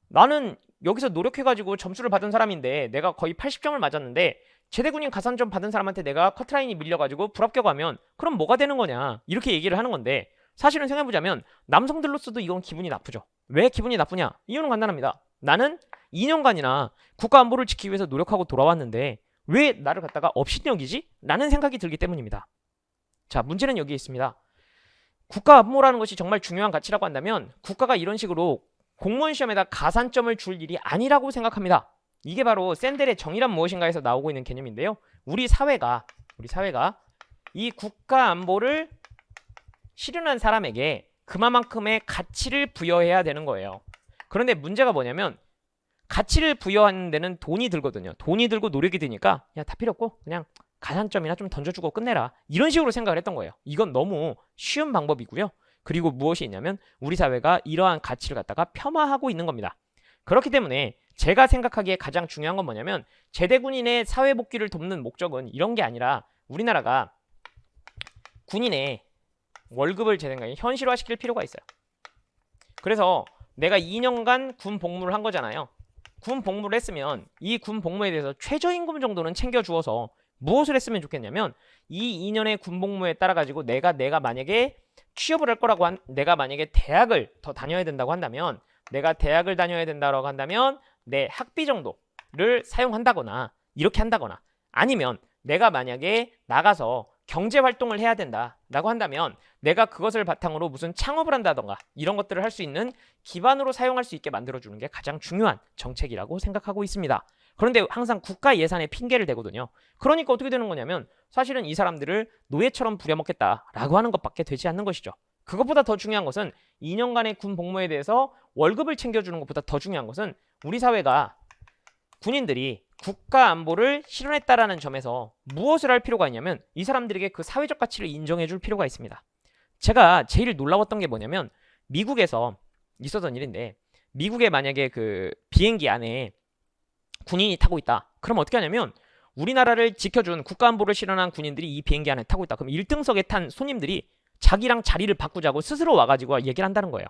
나는 여기서 노력해가지고 점수를 받은 사람인데 내가 거의 80점을 맞았는데 제대군인 가산점 받은 사람한테 내가 커트라인이 밀려가지고 불합격하면 그럼 뭐가 되는 거냐, 이렇게 얘기를 하는 건데, 사실은 생각해보자면 남성들로서도 이건 기분이 나쁘죠. 왜 기분이 나쁘냐? 이유는 간단합니다. 나는 2년간이나 국가 안보를 지키기 위해서 노력하고 돌아왔는데 왜 나를 갖다가 업신여기지? 라는 생각이 들기 때문입니다. 자, 문제는 여기에 있습니다. 국가 안보라는 것이 정말 중요한 가치라고 한다면 국가가 이런 식으로 공무원 시험에다 가산점을 줄 일이 아니라고 생각합니다. 이게 바로 샌델의 정의란 무엇인가에서 나오고 있는 개념인데요. 우리 사회가 이 국가 안보를 실현한 사람에게 그만큼의 가치를 부여해야 되는 거예요. 그런데 문제가 뭐냐면 가치를 부여하는 데는 돈이 들거든요. 돈이 들고 노력이 드니까 야, 다 필요 없고 그냥 가산점이나 좀 던져주고 끝내라, 이런 식으로 생각을 했던 거예요. 이건 너무 쉬운 방법이고요. 그리고 무엇이 있냐면 우리 사회가 이러한 가치를 갖다가 폄하하고 있는 겁니다. 그렇기 때문에 제가 생각하기에 가장 중요한 건 뭐냐면 제대군인의 사회복귀를 돕는 목적은 이런 게 아니라 우리나라가 군인의 월급을 제 생각에 현실화시킬 필요가 있어요. 그래서 내가 2년간 군 복무를 한 거잖아요. 군 복무를 했으면 이 군 복무에 대해서 최저임금 정도는 챙겨주어서 무엇을 했으면 좋겠냐면 이 2년의 군 복무에 따라 가지고 내가 만약에 취업을 할 거라고 내가 만약에 대학을 더 다녀야 된다고 한다면, 내가 대학을 다녀야 된다고 한다면 내 학비 정도를 사용한다거나 이렇게 한다거나, 아니면 내가 만약에 나가서 경제활동을 해야 된다라고 한다면 내가 그것을 바탕으로 무슨 창업을 한다던가 이런 것들을 할 수 있는 기반으로 사용할 수 있게 만들어주는 게 가장 중요한 정책이라고 생각하고 있습니다. 그런데 항상 국가 예산에 핑계를 대거든요. 그러니까 어떻게 되는 거냐면 사실은 이 사람들을 노예처럼 부려먹겠다라고 하는 것밖에 되지 않는 것이죠. 그것보다 더 중요한 것은 2년간의 군 복무에 대해서 월급을 챙겨주는 것보다 더 중요한 것은 우리 사회가 군인들이 국가 안보를 실현했다라는 점에서 무엇을 할 필요가 있냐면 이 사람들에게 그 사회적 가치를 인정해 줄 필요가 있습니다. 제가 제일 놀라웠던 게 뭐냐면 미국에서 있었던 일인데, 미국에 만약에 그 비행기 안에 군인이 타고 있다. 그럼 어떻게 하냐면 우리나라를 지켜준 국가 안보를 실현한 군인들이 이 비행기 안에 타고 있다. 그럼 1등석에 탄 손님들이 자기랑 자리를 바꾸자고 스스로 와가지고 얘기를 한다는 거예요.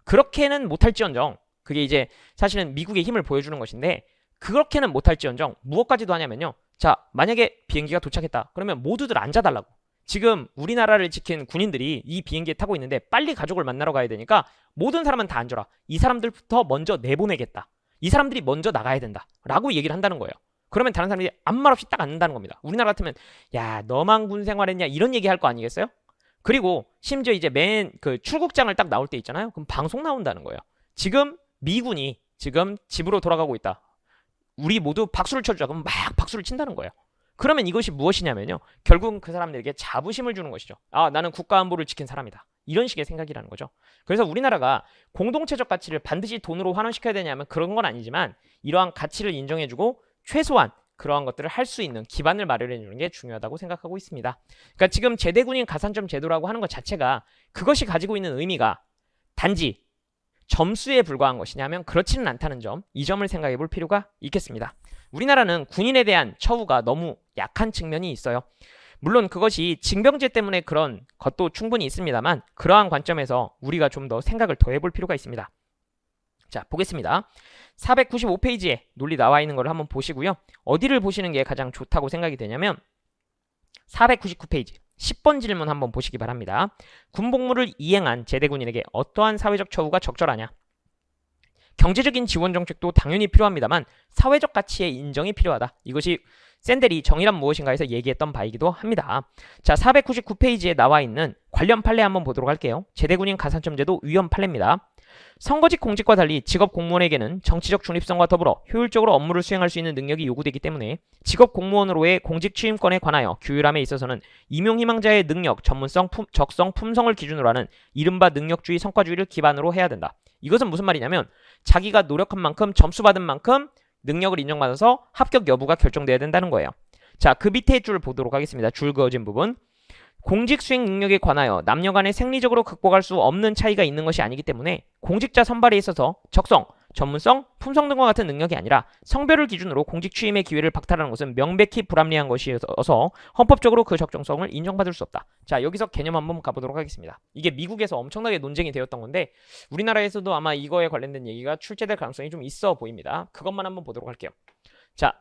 그렇게는 못할지언정, 그게 이제 사실은 미국의 힘을 보여주는 것인데, 그렇게는 못할지언정 무엇까지도 하냐면요. 자, 만약에 비행기가 도착했다. 그러면 모두들 앉아달라고. 지금 우리나라를 지킨 군인들이 이 비행기에 타고 있는데 빨리 가족을 만나러 가야 되니까 모든 사람은 다 앉아라. 이 사람들부터 먼저 내보내겠다. 이 사람들이 먼저 나가야 된다. 라고 얘기를 한다는 거예요. 그러면 다른 사람들이 아무 말 없이 딱 앉는다는 겁니다. 우리나라 같으면 야, 너만 군 생활했냐 이런 얘기 할 거 아니겠어요? 그리고 심지어 이제 맨 그 출국장을 딱 나올 때 있잖아요. 그럼 방송 나온다는 거예요. 지금 미군이 지금 집으로 돌아가고 있다. 우리 모두 박수를 쳐주자. 그럼 막 박수를 친다는 거예요. 그러면 이것이 무엇이냐면요. 결국은 그 사람들에게 자부심을 주는 것이죠. 아, 나는 국가 안보를 지킨 사람이다. 이런 식의 생각이라는 거죠. 그래서 우리나라가 공동체적 가치를 반드시 돈으로 환원시켜야 되냐면 그런 건 아니지만 이러한 가치를 인정해주고 최소한 그러한 것들을 할 수 있는 기반을 마련해 주는 게 중요하다고 생각하고 있습니다. 그러니까 지금 제대군인 가산점 제도라고 하는 것 자체가 그것이 가지고 있는 의미가 단지 점수에 불과한 것이냐면 그렇지는 않다는 점, 이 점을 생각해 볼 필요가 있겠습니다. 우리나라는 군인에 대한 처우가 너무 약한 측면이 있어요. 물론 그것이 징병제 때문에 그런 것도 충분히 있습니다만 그러한 관점에서 우리가 좀 더 생각을 더 해볼 필요가 있습니다. 자, 보겠습니다. 495페이지에 논리 나와 있는 걸 한번 보시고요. 어디를 보시는 게 가장 좋다고 생각이 되냐면 499페이지 10번 질문 한번 보시기 바랍니다. 군복무를 이행한 제대군인에게 어떠한 사회적 처우가 적절하냐? 경제적인 지원 정책도 당연히 필요합니다만 사회적 가치의 인정이 필요하다. 이것이 샌델이 정의란 무엇인가에서 얘기했던 바이기도 합니다. 자, 499페이지에 나와 있는 관련 판례 한번 보도록 할게요. 제대군인 가산점 제도 위헌 판례입니다. 선거직 공직과 달리 직업 공무원에게는 정치적 중립성과 더불어 효율적으로 업무를 수행할 수 있는 능력이 요구되기 때문에 직업 공무원으로의 공직 취임권에 관하여 규율함에 있어서는 임용 희망자의 능력, 전문성, 적성, 품성을 기준으로 하는 이른바 능력주의 성과주의를 기반으로 해야 된다. 이것은 무슨 말이냐면 자기가 노력한 만큼 점수 받은 만큼 능력을 인정받아서 합격 여부가 결정돼야 된다는 거예요. 자, 그 밑에 줄 보도록 하겠습니다. 줄 그어진 부분. 공직 수행 능력에 관하여 남녀 간에 생리적으로 극복할 수 없는 차이가 있는 것이 아니기 때문에 공직자 선발에 있어서 적성, 전문성, 품성 등과 같은 능력이 아니라 성별을 기준으로 공직 취임의 기회를 박탈하는 것은 명백히 불합리한 것이어서 헌법적으로 그 적정성을 인정받을 수 없다. 자, 여기서 개념 한번 가보도록 하겠습니다. 이게 미국에서 엄청나게 논쟁이 되었던 건데 우리나라에서도 아마 이거에 관련된 얘기가 출제될 가능성이 좀 있어 보입니다. 그것만 한번 보도록 할게요. 자,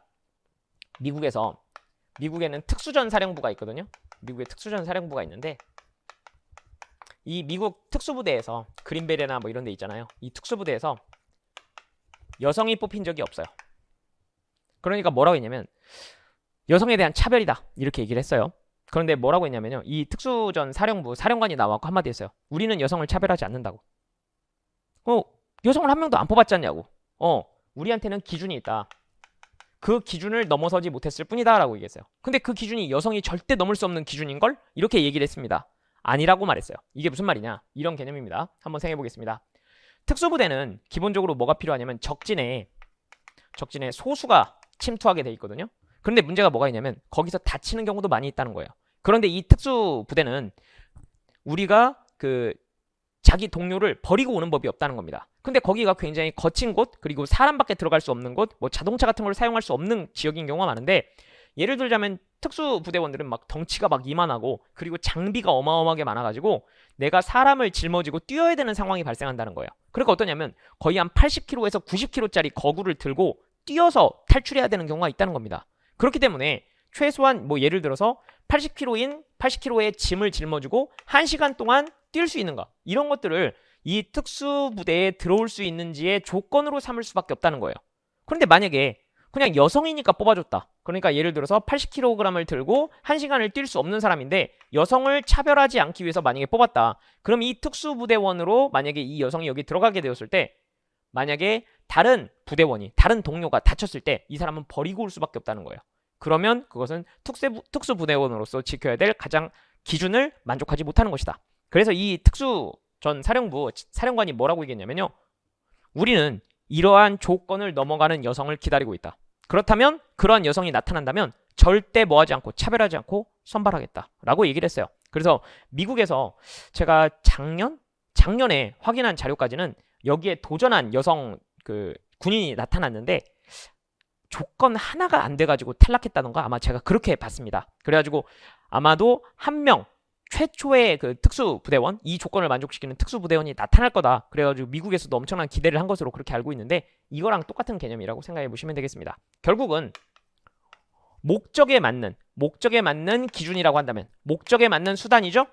미국에는 특수전 사령부가 있거든요. 미국에 특수전 사령부가 있는데 이 미국 특수부대에서 그린벨이나 뭐 이런 데 있잖아요. 이 특수부대에서 여성이 뽑힌 적이 없어요. 그러니까 뭐라고 했냐면 여성에 대한 차별이다 이렇게 얘기를 했어요. 그런데 뭐라고 했냐면요. 이 특수전 사령부 사령관이 나와서 한마디 했어요. 우리는 여성을 차별하지 않는다고. 여성을 한 명도 안 뽑았지 않냐고. 우리한테는 기준이 있다. 그 기준을 넘어서지 못했을 뿐이다 라고 얘기했어요. 근데 그 기준이 여성이 절대 넘을 수 없는 기준인걸? 이렇게 얘기를 했습니다. 아니라고 말했어요. 이게 무슨 말이냐? 이런 개념입니다. 한번 생각해 보겠습니다. 특수부대는 기본적으로 뭐가 필요하냐면 적진에 소수가 침투하게 돼 있거든요. 그런데 문제가 뭐가 있냐면 거기서 다치는 경우도 많이 있다는 거예요. 그런데 이 특수부대는 우리가 자기 동료를 버리고 오는 법이 없다는 겁니다. 근데 거기가 굉장히 거친 곳, 그리고 사람밖에 들어갈 수 없는 곳, 뭐 자동차 같은 걸 사용할 수 없는 지역인 경우가 많은데 예를 들자면 특수부대원들은 막 덩치가 막 이만하고 그리고 장비가 어마어마하게 많아가지고 내가 사람을 짊어지고 뛰어야 되는 상황이 발생한다는 거예요. 그러니까 어떠냐면 거의 한 80kg에서 90kg짜리 거구를 들고 뛰어서 탈출해야 되는 경우가 있다는 겁니다. 그렇기 때문에 최소한 뭐 예를 들어서 80kg의 짐을 짊어지고 1시간 동안 뛸 수 있는가, 이런 것들을 이 특수부대에 들어올 수 있는지의 조건으로 삼을 수밖에 없다는 거예요. 그런데 만약에 그냥 여성이니까 뽑아줬다. 그러니까 예를 들어서 80kg을 들고 1시간을 뛸 수 없는 사람인데 여성을 차별하지 않기 위해서 만약에 뽑았다. 그럼 이 특수부대원으로 만약에 이 여성이 여기 들어가게 되었을 때 만약에 다른 부대원이, 다른 동료가 다쳤을 때 이 사람은 버리고 올 수밖에 없다는 거예요. 그러면 그것은 특수부대원으로서 지켜야 될 가장 기준을 만족하지 못하는 것이다. 그래서 이 특수전 사령관이 뭐라고 얘기했냐면요. 우리는 이러한 조건을 넘어가는 여성을 기다리고 있다. 그렇다면 그러한 여성이 나타난다면 절대 뭐하지 않고 차별하지 않고 선발하겠다라고 얘기를 했어요. 그래서 미국에서 제가 작년에 확인한 자료까지는 여기에 도전한 여성 군인이 나타났는데 조건 하나가 안 돼가지고 탈락했다던가 아마 제가 그렇게 봤습니다. 그래가지고 아마도 한 명 최초의 특수부대원, 이 조건을 만족시키는 특수부대원이 나타날 거다. 그래가지고 미국에서도 엄청난 기대를 한 것으로 그렇게 알고 있는데 이거랑 똑같은 개념이라고 생각해 보시면 되겠습니다. 결국은 목적에 맞는 기준이라고 한다면 목적에 맞는 수단이죠.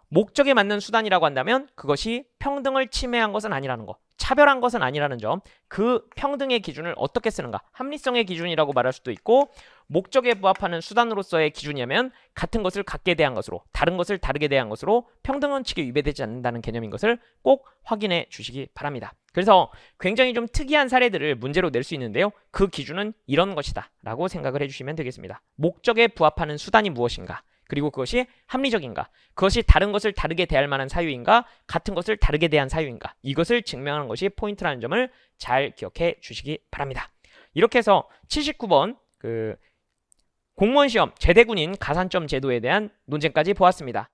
목적에 맞는 수단이라고 한다면 그것이 평등을 침해한 것은 아니라는 거, 차별한 것은 아니라는 점, 그 평등의 기준을 어떻게 쓰는가, 합리성의 기준이라고 말할 수도 있고 목적에 부합하는 수단으로서의 기준이라면 같은 것을 같게 대한 것으로, 다른 것을 다르게 대한 것으로 평등 원칙에 위배되지 않는다는 개념인 것을 꼭 확인해 주시기 바랍니다. 그래서 굉장히 좀 특이한 사례들을 문제로 낼 수 있는데요. 그 기준은 이런 것이다 라고 생각을 해주시면 되겠습니다. 목적에 부합하는 수단이 무엇인가, 그리고 그것이 합리적인가, 그것이 다른 것을 다르게 대할 만한 사유인가, 같은 것을 다르게 대한 사유인가, 이것을 증명하는 것이 포인트라는 점을 잘 기억해 주시기 바랍니다. 이렇게 해서 79번 그 공무원 시험 제대군인 가산점 제도에 대한 논쟁까지 보았습니다.